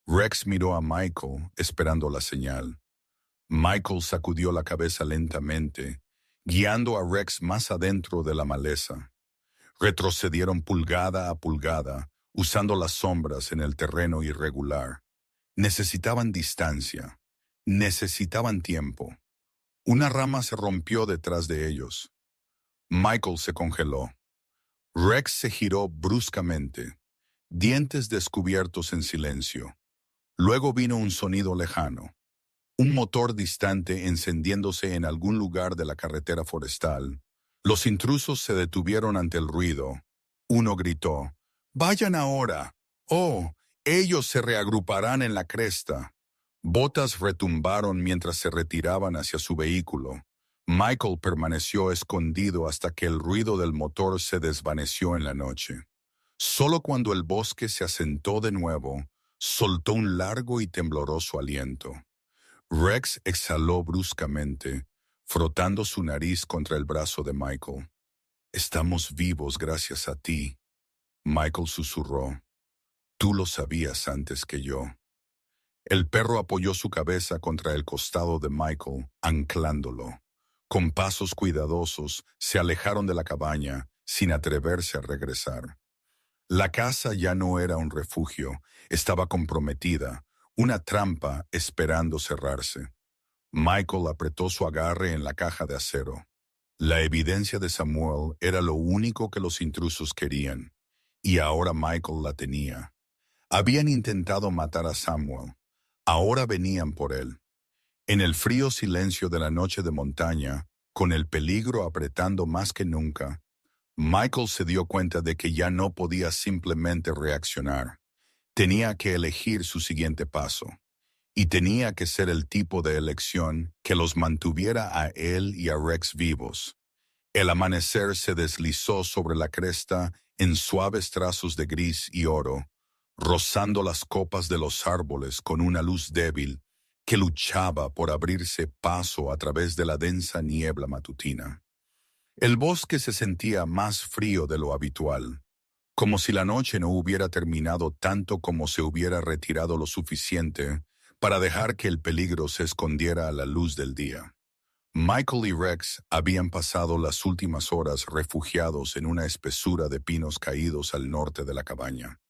Rex miró a Michael, esperando la señal. Michael sacudió la cabeza lentamente, guiando a Rex más adentro de la maleza. Retrocedieron pulgada a pulgada, usando las sombras en el terreno irregular. Necesitaban distancia. Necesitaban tiempo. Una rama se rompió detrás de ellos. Michael se congeló. Rex se giró bruscamente, dientes descubiertos en silencio. Luego vino un sonido lejano. Un motor distante encendiéndose en algún lugar de la carretera forestal. Los intrusos se detuvieron ante el ruido. Uno gritó, «¡Vayan ahora! ¡Oh! Ellos se reagruparán en la cresta». Botas retumbaron mientras se retiraban hacia su vehículo. Michael permaneció escondido hasta que el ruido del motor se desvaneció en la noche. Solo cuando el bosque se asentó de nuevo, soltó un largo y tembloroso aliento. Rex exhaló bruscamente, frotando su nariz contra el brazo de Michael. «Estamos vivos gracias a ti», Michael susurró. «Tú lo sabías antes que yo». El perro apoyó su cabeza contra el costado de Michael, anclándolo. Con pasos cuidadosos, se alejaron de la cabaña, sin atreverse a regresar. La casa ya no era un refugio, estaba comprometida, una trampa esperando cerrarse. Michael apretó su agarre en la caja de acero. La evidencia de Samuel era lo único que los intrusos querían, y ahora Michael la tenía. Habían intentado matar a Samuel. Ahora venían por él. En el frío silencio de la noche de montaña, con el peligro apretando más que nunca, Michael se dio cuenta de que ya no podía simplemente reaccionar. Tenía que elegir su siguiente paso. Y tenía que ser el tipo de elección que los mantuviera a él y a Rex vivos. El amanecer se deslizó sobre la cresta en suaves trazos de gris y oro, rozando las copas de los árboles con una luz débil que luchaba por abrirse paso a través de la densa niebla matutina. El bosque se sentía más frío de lo habitual, como si la noche no hubiera terminado tanto como se hubiera retirado lo suficiente para dejar que el peligro se escondiera a la luz del día. Michael y Rex habían pasado las últimas horas refugiados en una espesura de pinos caídos al norte de la cabaña.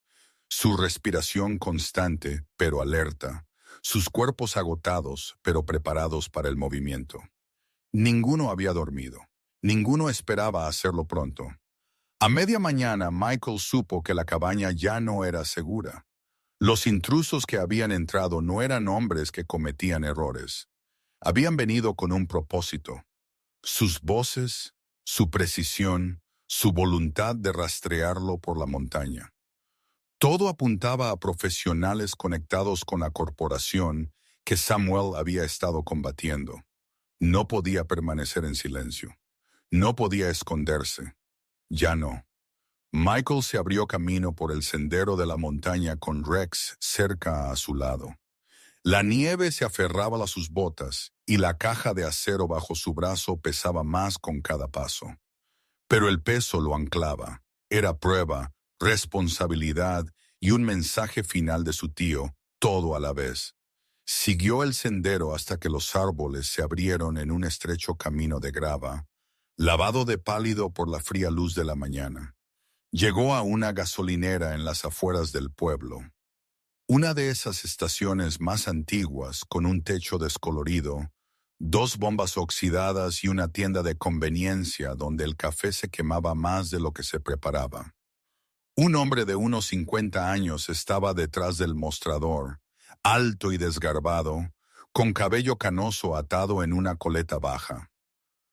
Su respiración constante, pero alerta, sus cuerpos agotados, pero preparados para el movimiento. Ninguno había dormido. Ninguno esperaba hacerlo pronto. A media mañana, Michael supo que la cabaña ya no era segura. Los intrusos que habían entrado no eran hombres que cometían errores. Habían venido con un propósito. Sus voces, su precisión, su voluntad de rastrearlo por la montaña. Todo apuntaba a profesionales conectados con la corporación que Samuel había estado combatiendo. No podía permanecer en silencio. No podía esconderse. Ya no. Michael se abrió camino por el sendero de la montaña con Rex cerca a su lado. La nieve se aferraba a sus botas y la caja de acero bajo su brazo pesaba más con cada paso. Pero el peso lo anclaba. Era prueba, responsabilidad y un mensaje final de su tío, todo a la vez. Siguió el sendero hasta que los árboles se abrieron en un estrecho camino de grava, lavado de pálido por la fría luz de la mañana. Llegó a una gasolinera en las afueras del pueblo. Una de esas estaciones más antiguas, con un techo descolorido, dos bombas oxidadas y una tienda de conveniencia donde el café se quemaba más de lo que se preparaba. Un hombre de unos 50 años estaba detrás del mostrador, alto y desgarbado, con cabello canoso atado en una coleta baja.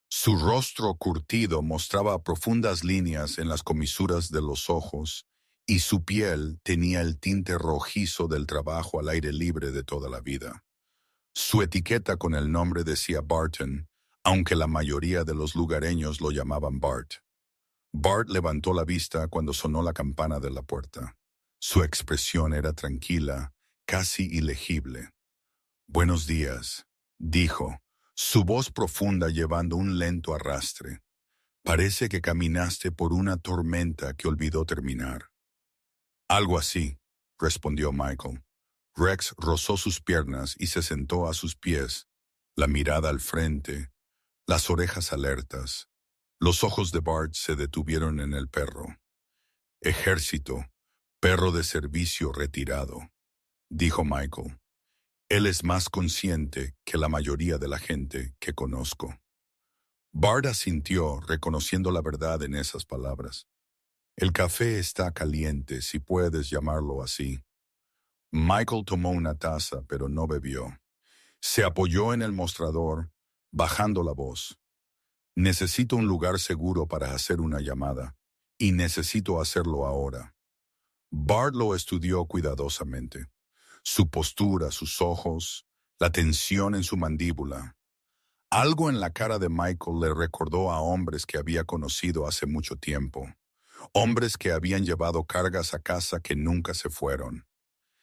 Su rostro curtido mostraba profundas líneas en las comisuras de los ojos y su piel tenía el tinte rojizo del trabajo al aire libre de toda la vida. Su etiqueta con el nombre decía Barton, aunque la mayoría de los lugareños lo llamaban Bart. Bart levantó la vista cuando sonó la campana de la puerta. Su expresión era tranquila, casi ilegible. «Buenos días», dijo, su voz profunda llevando un lento arrastre. «Parece que caminaste por una tormenta que olvidó terminar». «Algo así», respondió Michael. Rex rozó sus piernas y se sentó a sus pies, la mirada al frente, las orejas alertas. Los ojos de Bart se detuvieron en el perro. «Ejército, perro de servicio retirado», dijo Michael. «Él es más consciente que la mayoría de la gente que conozco». Bart asintió, reconociendo la verdad en esas palabras. «El café está caliente, si puedes llamarlo así». Michael tomó una taza, pero no bebió. Se apoyó en el mostrador, bajando la voz. «Necesito un lugar seguro para hacer una llamada, y necesito hacerlo ahora». Bart lo estudió cuidadosamente. Su postura, sus ojos, la tensión en su mandíbula. Algo en la cara de Michael le recordó a hombres que había conocido hace mucho tiempo. Hombres que habían llevado cargas a casa que nunca se fueron.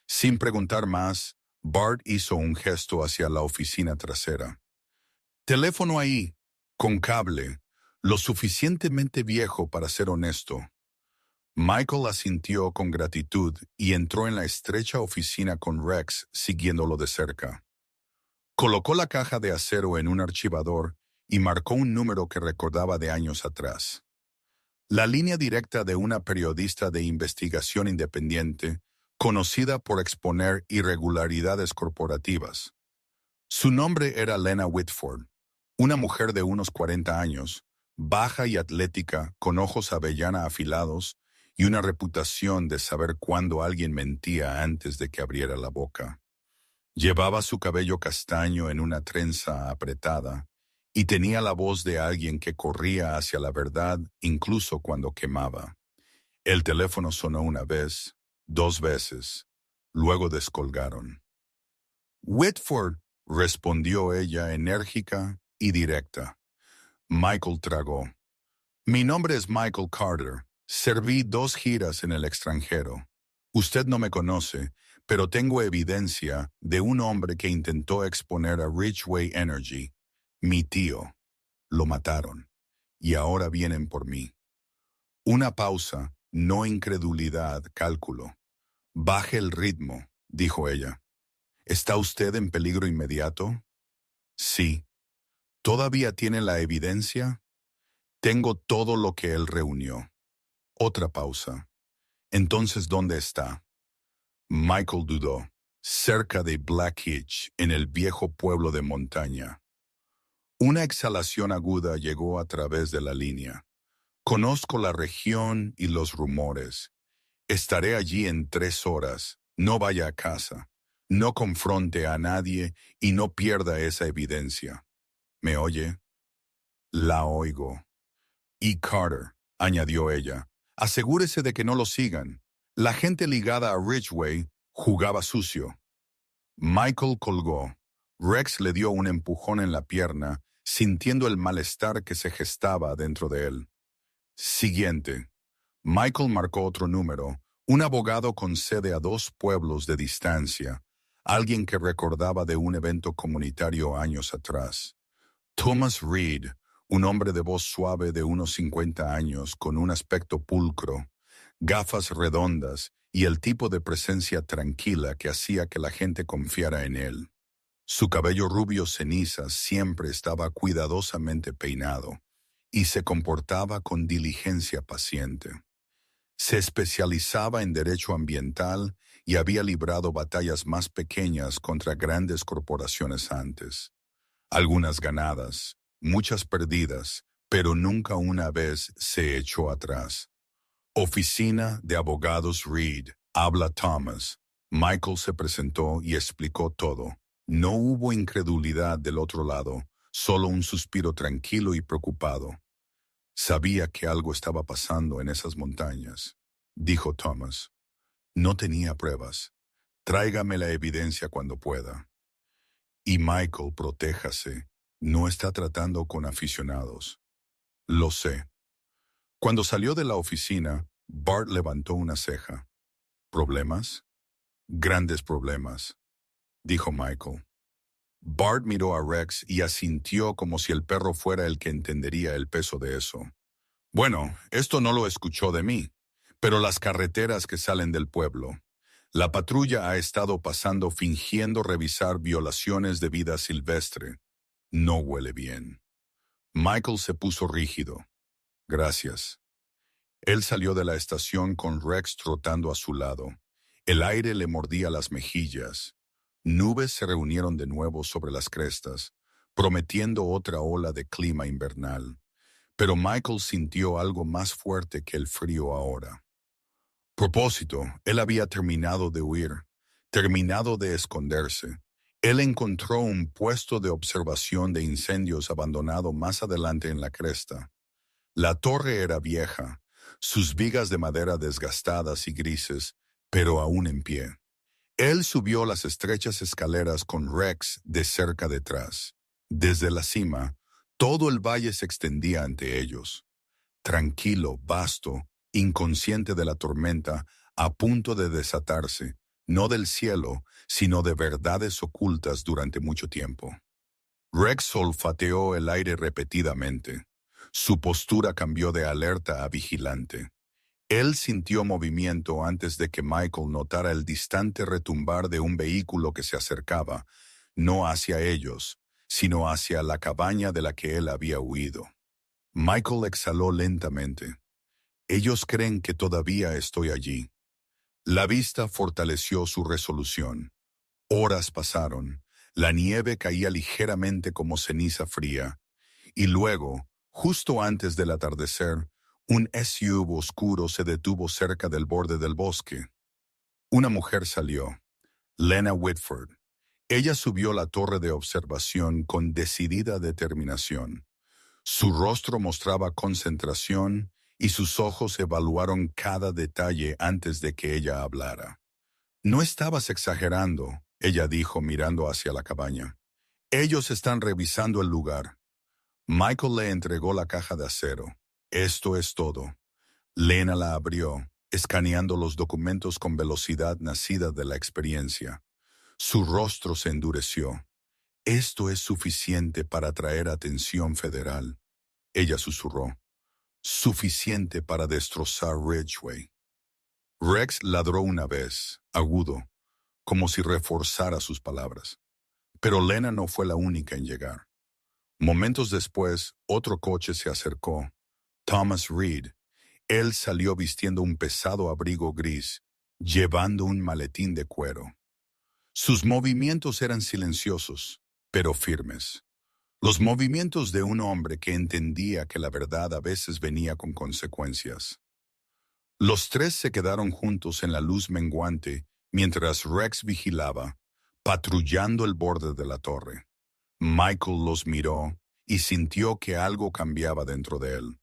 Sin preguntar más, Bart hizo un gesto hacia la oficina trasera. «Teléfono ahí, con cable, lo suficientemente viejo para ser honesto». Michael asintió con gratitud y entró en la estrecha oficina con Rex siguiéndolo de cerca. Colocó la caja de acero en un archivador y marcó un número que recordaba de años atrás. La línea directa de una periodista de investigación independiente, conocida por exponer irregularidades corporativas. Su nombre era Lena Whitford, una mujer de unos 40 años, baja y atlética, con ojos avellana afilados y una reputación de saber cuándo alguien mentía antes de que abriera la boca. Llevaba su cabello castaño en una trenza apretada y tenía la voz de alguien que corría hacia la verdad incluso cuando quemaba. El teléfono sonó una vez, 2 veces, luego descolgaron. «Whitford», respondió ella enérgica y directa. Michael tragó. «Mi nombre es Michael Carter. Serví 2 giras en el extranjero. Usted no me conoce, pero tengo evidencia de un hombre que intentó exponer a Ridgeway Energy. Mi tío. Lo mataron. Y ahora vienen por mí». Una pausa, No incredulidad, cálculo. Baje el ritmo, dijo ella. ¿Está usted en peligro inmediato? Sí. ¿Todavía tiene la evidencia? Tengo todo lo que él reunió. Otra pausa. Entonces, ¿dónde está? Michael dudó. Cerca de Black Hitch, en el viejo pueblo de montaña. Una exhalación aguda llegó a través de la línea. Conozco la región y los rumores. Estaré allí en 3 horas. No vaya a casa. No confronte a nadie y no pierda esa evidencia. ¿Me oye? La oigo. Y Carter, añadió ella, asegúrese de que no lo sigan. La gente ligada a Ridgway jugaba sucio. Michael colgó. Rex le dio un empujón en la pierna, sintiendo el malestar que se gestaba dentro de él. Siguiente. Michael marcó otro número, un abogado con sede a 2 pueblos de distancia, alguien que recordaba de un evento comunitario años atrás. Thomas Reed, un hombre de voz suave de unos 50 años, con un aspecto pulcro, gafas redondas y el tipo de presencia tranquila que hacía que la gente confiara en él. Su cabello rubio ceniza siempre estaba cuidadosamente peinado y se comportaba con diligencia paciente. Se especializaba en derecho ambiental y había librado batallas más pequeñas contra grandes corporaciones antes. Algunas ganadas, muchas perdidas, pero nunca una vez se echó atrás. Oficina de Abogados Reed, habla Thomas. Michael se presentó y explicó todo. No hubo incredulidad del otro lado, solo un suspiro tranquilo y preocupado. Sabía que algo estaba pasando en esas montañas, dijo Thomas. No tenía pruebas. Tráigame la evidencia cuando pueda. Y Michael, protéjase. No está tratando con aficionados. Lo sé. Cuando salió de la oficina, Bart levantó una ceja. ¿Problemas? Grandes problemas, dijo Michael. Bart miró a Rex y asintió como si el perro fuera el que entendería el peso de eso. Bueno, esto no lo escuchó de mí, pero las carreteras que salen del pueblo. La patrulla ha estado pasando fingiendo revisar violaciones de vida silvestre. No huele bien. Michael se puso rígido. Gracias. Él salió de la estación con Rex trotando a su lado. El aire le mordía las mejillas. Nubes se reunieron de nuevo sobre las crestas, prometiendo otra ola de clima invernal. Pero Michael sintió algo más fuerte que el frío ahora. Propósito, él había terminado de huir, terminado de esconderse. Él encontró un puesto de observación de incendios abandonado más adelante en la cresta. La torre era vieja, sus vigas de madera desgastadas y grises, pero aún en pie. Él subió las estrechas escaleras con Rex de cerca detrás. Desde la cima, todo el valle se extendía ante ellos. Tranquilo, vasto, inconsciente de la tormenta, a punto de desatarse, no del cielo, sino de verdades ocultas durante mucho tiempo. Rex olfateó el aire repetidamente. Su postura cambió de alerta a vigilante. Él sintió movimiento antes de que Michael notara el distante retumbar de un vehículo que se acercaba, no hacia ellos, sino hacia la cabaña de la que él había huido. Michael exhaló lentamente. Ellos creen que todavía estoy allí. La vista fortaleció su resolución. Horas pasaron. La nieve caía ligeramente como ceniza fría. Y luego, justo antes del atardecer, un SUV oscuro se detuvo cerca del borde del bosque. Una mujer salió. Lena Whitford. Ella subió la torre de observación con decidida determinación. Su rostro mostraba concentración y sus ojos evaluaron cada detalle antes de que ella hablara. No estabas exagerando, ella dijo mirando hacia la cabaña. Ellos están revisando el lugar. Michael le entregó la caja de acero. Esto es todo. Lena la abrió, escaneando los documentos con velocidad nacida de la experiencia. Su rostro se endureció. Esto es suficiente para atraer atención federal. Ella susurró. suficiente para destrozar Ridgeway. Rex ladró una vez, agudo, como si reforzara sus palabras. Pero Lena no fue la única en llegar. Momentos después, otro coche se acercó. Thomas Reed. Él salió vistiendo un pesado abrigo gris, llevando un maletín de cuero. Sus movimientos eran silenciosos, pero firmes. Los movimientos de un hombre que entendía que la verdad a veces venía con consecuencias. Los tres se quedaron juntos en la luz menguante mientras Rex vigilaba, patrullando el borde de la torre. Michael los miró y sintió que algo cambiaba dentro de él.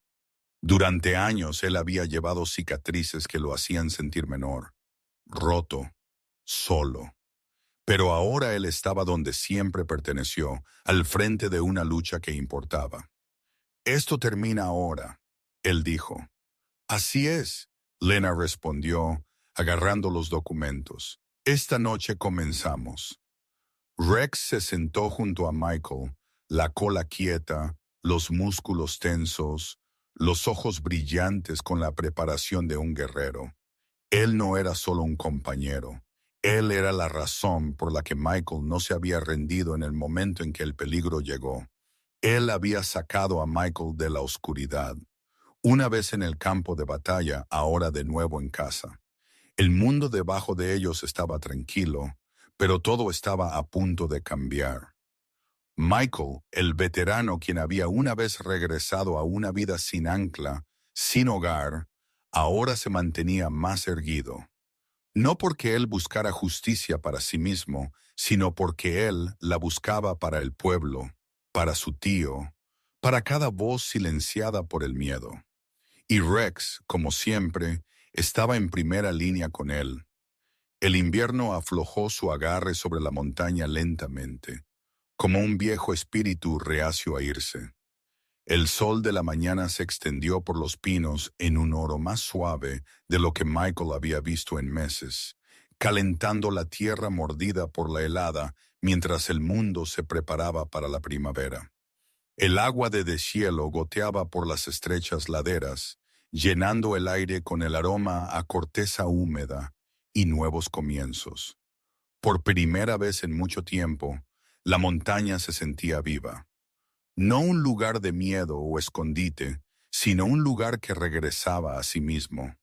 Durante años él había llevado cicatrices que lo hacían sentir menor, roto, solo. Pero ahora él estaba donde siempre perteneció, al frente de una lucha que importaba. «Esto termina ahora», él dijo. «Así es», Lena respondió, agarrando los documentos. «Esta noche comenzamos». Rex se sentó junto a Michael, la cola quieta, los músculos tensos, los ojos brillantes con la preparación de un guerrero. Él no era solo un compañero. Él era la razón por la que Michael no se había rendido en el momento en que el peligro llegó. Él había sacado a Michael de la oscuridad. Una vez en el campo de batalla, ahora de nuevo en casa. El mundo debajo de ellos estaba tranquilo, pero todo estaba a punto de cambiar. Michael, el veterano quien había una vez regresado a una vida sin ancla, sin hogar, ahora se mantenía más erguido. No porque él buscara justicia para sí mismo, sino porque él la buscaba para el pueblo, para su tío, para cada voz silenciada por el miedo. Y Rex, como siempre, estaba en primera línea con él. El invierno aflojó su agarre sobre la montaña lentamente, como un viejo espíritu reacio a irse. El sol de la mañana se extendió por los pinos en un oro más suave de lo que Michael había visto en meses, calentando la tierra mordida por la helada mientras el mundo se preparaba para la primavera. El agua de deshielo goteaba por las estrechas laderas, llenando el aire con el aroma a corteza húmeda y nuevos comienzos. Por primera vez en mucho tiempo, la montaña se sentía viva. No un lugar de miedo o escondite, sino un lugar que regresaba a sí mismo.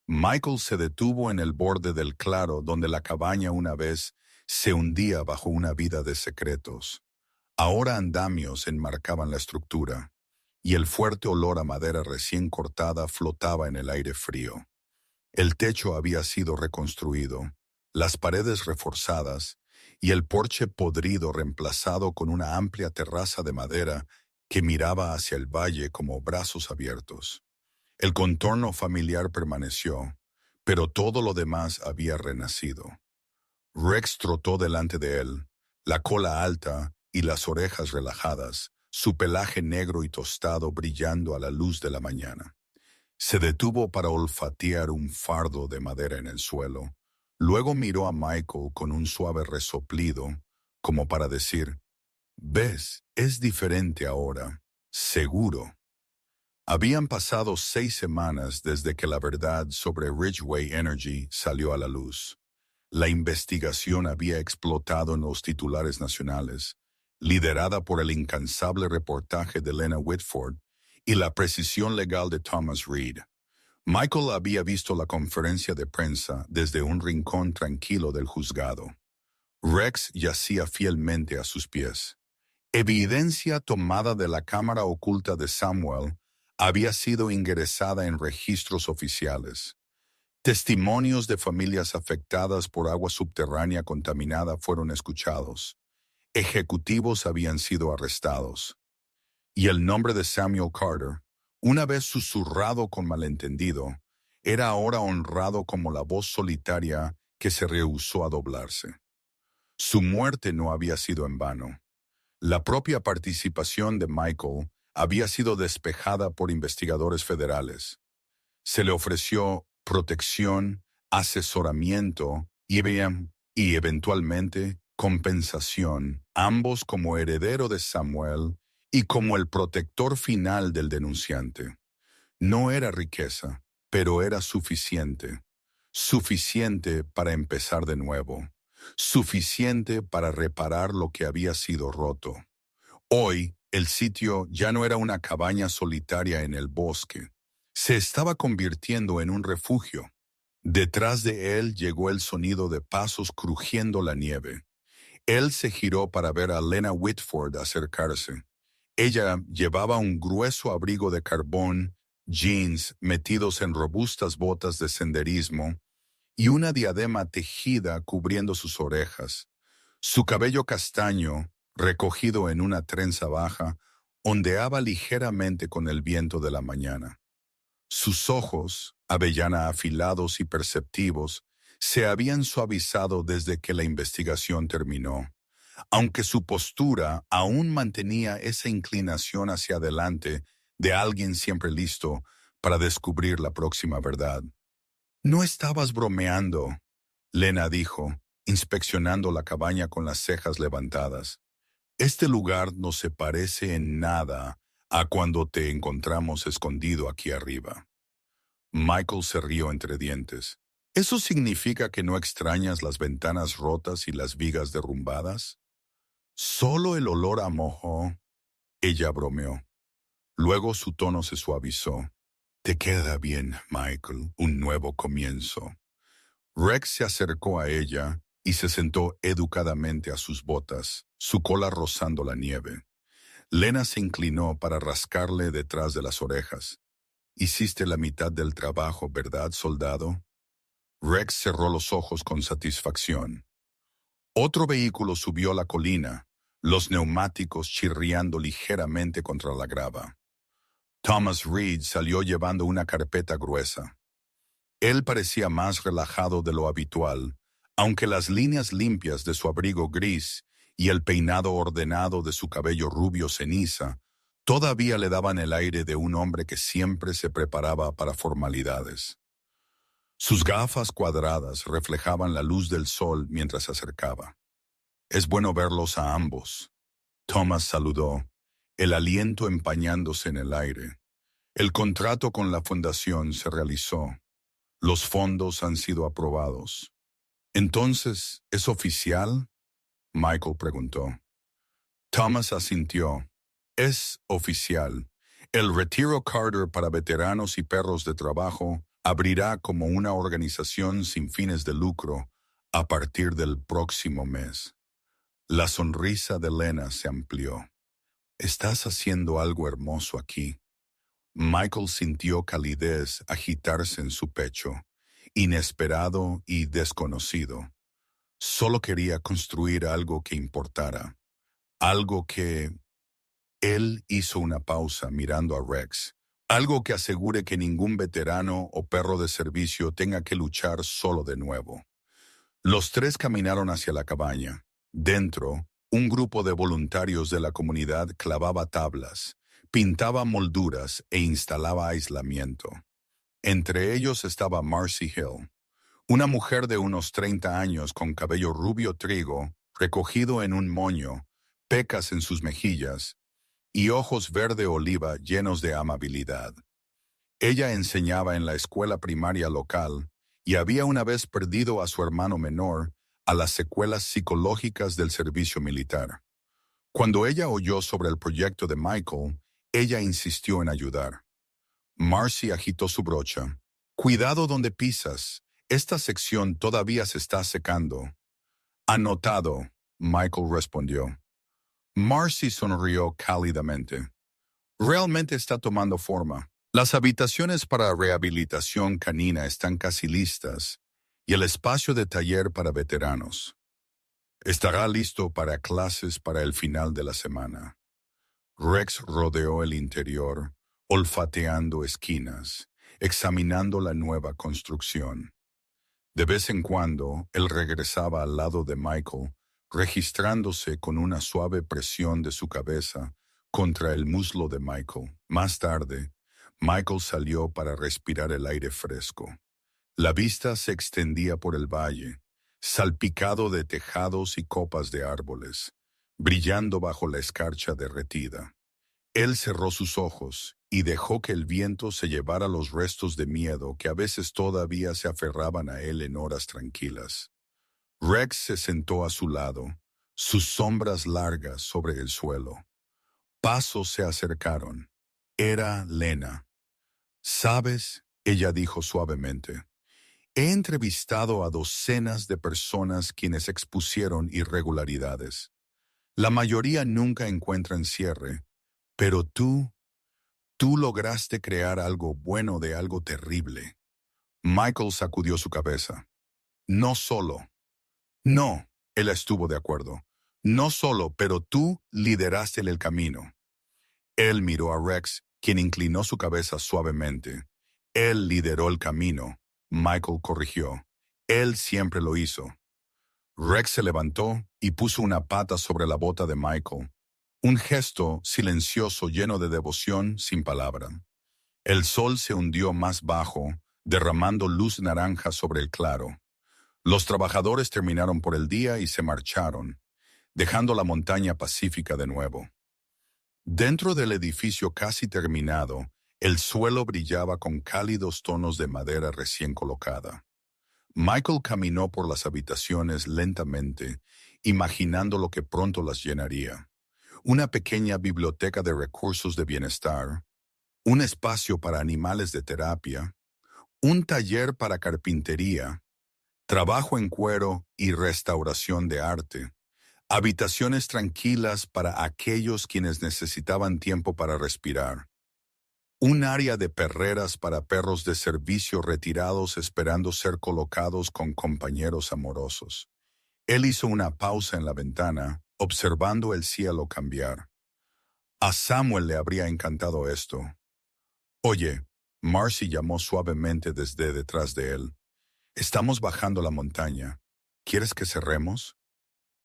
Michael se detuvo en el borde del claro donde la cabaña una vez se hundía bajo una vida de secretos. Ahora andamios enmarcaban la estructura, y el fuerte olor a madera recién cortada flotaba en el aire frío. El techo había sido reconstruido, las paredes reforzadas, y el porche podrido reemplazado con una amplia terraza de madera que miraba hacia el valle como brazos abiertos. El contorno familiar permaneció, pero todo lo demás había renacido. Rex trotó delante de él, la cola alta y las orejas relajadas, su pelaje negro y tostado brillando a la luz de la mañana. Se detuvo para olfatear un fardo de madera en el suelo. Luego miró a Michael con un suave resoplido, como para decir, «¿Ves? Es diferente ahora. Seguro». Habían pasado 6 semanas desde que la verdad sobre Ridgeway Energy salió a la luz. La investigación había explotado en los titulares nacionales, liderada por el incansable reportaje de Lena Whitford y la precisión legal de Thomas Reed. Michael había visto la conferencia de prensa desde un rincón tranquilo del juzgado. Rex yacía fielmente a sus pies. Evidencia tomada de la cámara oculta de Samuel había sido ingresada en registros oficiales. Testimonios de familias afectadas por agua subterránea contaminada fueron escuchados. Ejecutivos habían sido arrestados. Y el nombre de Samuel Carter, una vez susurrado con malentendido, era ahora honrado como la voz solitaria que se rehusó a doblarse. Su muerte no había sido en vano. La propia participación de Michael había sido despejada por investigadores federales. Se le ofreció protección, asesoramiento y eventualmente compensación, ambos como heredero de Samuel y como el protector final del denunciante. No era riqueza, pero era suficiente. Suficiente para empezar de nuevo. Suficiente para reparar lo que había sido roto. Hoy, el sitio ya no era una cabaña solitaria en el bosque. Se estaba convirtiendo en un refugio. Detrás de él llegó el sonido de pasos crujiendo la nieve. Él se giró para ver a Lena Whitford acercarse. Ella llevaba un grueso abrigo de carbón, jeans metidos en robustas botas de senderismo y una diadema tejida cubriendo sus orejas. Su cabello castaño, recogido en una trenza baja, ondeaba ligeramente con el viento de la mañana. Sus ojos, avellana afilados y perceptivos, se habían suavizado desde que la investigación terminó, aunque su postura aún mantenía esa inclinación hacia adelante de alguien siempre listo para descubrir la próxima verdad. No estabas bromeando, Lena dijo, inspeccionando la cabaña con las cejas levantadas. Este lugar no se parece en nada a cuando te encontramos escondido aquí arriba. Michael se rió entre dientes. ¿Eso significa que no extrañas las ventanas rotas y las vigas derrumbadas? Solo el olor a mojo. Ella bromeó. Luego su tono se suavizó. Te queda bien, Michael, un nuevo comienzo. Rex se acercó a ella y se sentó educadamente a sus botas, su cola rozando la nieve. Lena se inclinó para rascarle detrás de las orejas. Hiciste la mitad del trabajo, ¿verdad, soldado? Rex cerró los ojos con satisfacción. Otro vehículo subió la colina, los neumáticos chirriando ligeramente contra la grava. Thomas Reed salió llevando una carpeta gruesa. Él parecía más relajado de lo habitual, aunque las líneas limpias de su abrigo gris y el peinado ordenado de su cabello rubio ceniza todavía le daban el aire de un hombre que siempre se preparaba para formalidades. Sus gafas cuadradas reflejaban la luz del sol mientras se acercaba. Es bueno verlos a ambos. Thomas saludó, el aliento empañándose en el aire. El contrato con la fundación se realizó. Los fondos han sido aprobados. ¿Entonces, es oficial? Michael preguntó. Thomas asintió. Es oficial. El Retiro Carter para veteranos y perros de trabajo abrirá como una organización sin fines de lucro a partir del próximo mes. La sonrisa de Lena se amplió. Estás haciendo algo hermoso aquí. Michael sintió calidez agitarse en su pecho, inesperado y desconocido. Solo quería construir algo que importara, algo que... Él hizo una pausa mirando a Rex, algo que asegure que ningún veterano o perro de servicio tenga que luchar solo de nuevo. Los tres caminaron hacia la cabaña. Dentro, un grupo de voluntarios de la comunidad clavaba tablas, pintaba molduras e instalaba aislamiento. Entre ellos estaba Marcy Hill, una mujer de unos 30 años con cabello rubio trigo, recogido en un moño, pecas en sus mejillas y ojos verde oliva llenos de amabilidad. Ella enseñaba en la escuela primaria local y había una vez perdido a su hermano menor a las secuelas psicológicas del servicio militar. Cuando ella oyó sobre el proyecto de Michael, ella insistió en ayudar. Marcy agitó su brocha. Cuidado donde pisas. Esta sección todavía se está secando. Anotado, Michael respondió. Marcy sonrió cálidamente. Realmente está tomando forma. Las habitaciones para rehabilitación canina están casi listas y el espacio de taller para veteranos. Estará listo para clases para el final de la semana. Rex rodeó el interior, olfateando esquinas, examinando la nueva construcción. De vez en cuando, él regresaba al lado de Michael, registrándose con una suave presión de su cabeza contra el muslo de Michael. Más tarde, Michael salió para respirar el aire fresco. La vista se extendía por el valle, salpicado de tejados y copas de árboles, brillando bajo la escarcha derretida. Él cerró sus ojos y dejó que el viento se llevara los restos de miedo que a veces todavía se aferraban a él en horas tranquilas. Rex se sentó a su lado, sus sombras largas sobre el suelo. Pasos se acercaron. Era Lena. «¿Sabes?», ella dijo suavemente. «He entrevistado a docenas de personas quienes expusieron irregularidades. La mayoría nunca encuentran cierre, pero tú lograste crear algo bueno de algo terrible». Michael sacudió su cabeza. «No solo». «No», él estuvo de acuerdo. «No solo, pero tú lideraste el camino». Él miró a Rex, quien inclinó su cabeza suavemente. «Él lideró el camino», Michael corrigió. «Él siempre lo hizo». Rex se levantó y puso una pata sobre la bota de Michael. Un gesto silencioso lleno de devoción sin palabra. El sol se hundió más bajo, derramando luz naranja sobre el claro. Los trabajadores terminaron por el día y se marcharon, dejando la montaña pacífica de nuevo. Dentro del edificio casi terminado, el suelo brillaba con cálidos tonos de madera recién colocada. Michael caminó por las habitaciones lentamente, imaginando lo que pronto las llenaría. Una pequeña biblioteca de recursos de bienestar, un espacio para animales de terapia, un taller para carpintería, trabajo en cuero y restauración de arte, habitaciones tranquilas para aquellos quienes necesitaban tiempo para respirar, un área de perreras para perros de servicio retirados esperando ser colocados con compañeros amorosos. Él hizo una pausa en la ventana, observando el cielo cambiar. A Samuel le habría encantado esto. «Oye», Marcy llamó suavemente desde detrás de él. «Estamos bajando la montaña. ¿Quieres que cerremos?»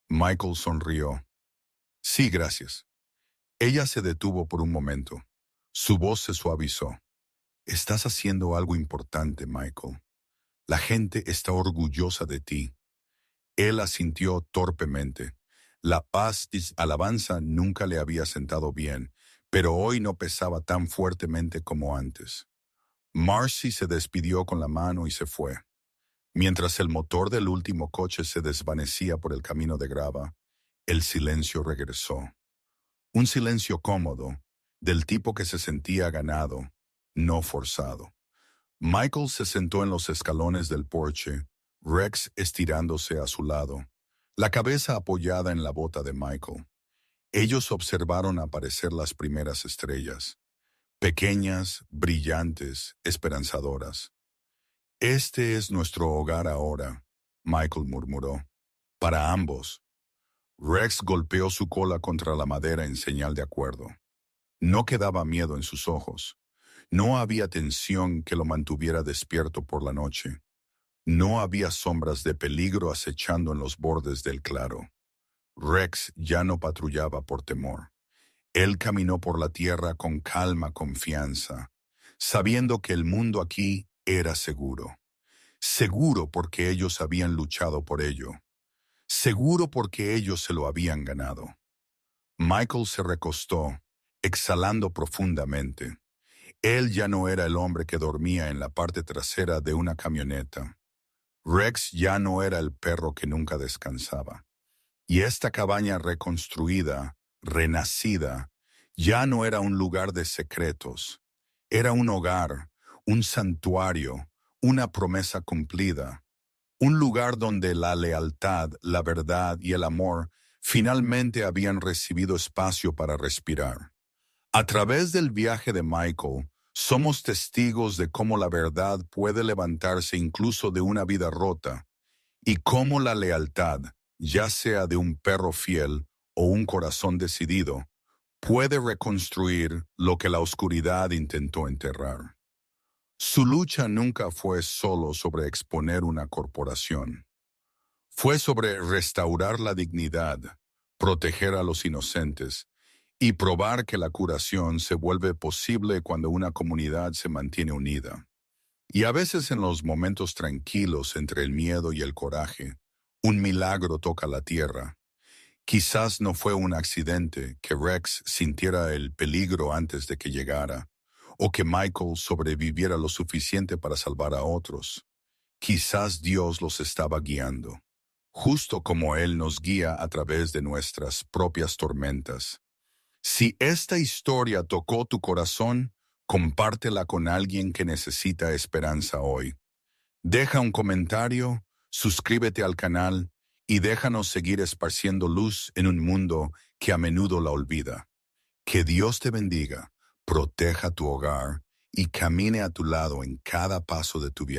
Michael sonrió. «Sí, gracias». Ella se detuvo por un momento. Su voz se suavizó. «Estás haciendo algo importante, Michael. La gente está orgullosa de ti». Él asintió torpemente. La paz y alabanza nunca le había sentado bien, pero hoy no pesaba tan fuertemente como antes. Marcy se despidió con la mano y se fue. Mientras el motor del último coche se desvanecía por el camino de grava, el silencio regresó. Un silencio cómodo, del tipo que se sentía ganado, no forzado. Michael se sentó en los escalones del porche, Rex estirándose a su lado, la cabeza apoyada en la bota de Michael. Ellos observaron aparecer las primeras estrellas, pequeñas, brillantes, esperanzadoras. «Este es nuestro hogar ahora», Michael murmuró. «Para ambos». Rex golpeó su cola contra la madera en señal de acuerdo. No quedaba miedo en sus ojos. No había tensión que lo mantuviera despierto por la noche. No había sombras de peligro acechando en los bordes del claro. Rex ya no patrullaba por temor. Él caminó por la tierra con calma confianza, sabiendo que el mundo aquí era seguro. Seguro porque ellos habían luchado por ello. Seguro porque ellos se lo habían ganado. Michael se recostó, exhalando profundamente. Él ya no era el hombre que dormía en la parte trasera de una camioneta. Rex ya no era el perro que nunca descansaba. Y esta cabaña reconstruida, renacida, ya no era un lugar de secretos. Era un hogar, un santuario, una promesa cumplida. Un lugar donde la lealtad, la verdad y el amor finalmente habían recibido espacio para respirar. A través del viaje de Michael, somos testigos de cómo la verdad puede levantarse incluso de una vida rota, y cómo la lealtad, ya sea de un perro fiel o un corazón decidido, puede reconstruir lo que la oscuridad intentó enterrar. Su lucha nunca fue solo sobre exponer una corporación. Fue sobre restaurar la dignidad, proteger a los inocentes y probar que la curación se vuelve posible cuando una comunidad se mantiene unida. Y a veces en los momentos tranquilos entre el miedo y el coraje, un milagro toca la tierra. Quizás no fue un accidente que Rex sintiera el peligro antes de que llegara. o que Michael sobreviviera lo suficiente para salvar a otros. Quizás Dios los estaba guiando, justo como Él nos guía a través de nuestras propias tormentas. Si esta historia tocó tu corazón, compártela con alguien que necesita esperanza hoy. Deja un comentario, suscríbete al canal y déjanos seguir esparciendo luz en un mundo que a menudo la olvida. Que Dios te bendiga, proteja tu hogar y camine a tu lado en cada paso de tu viaje.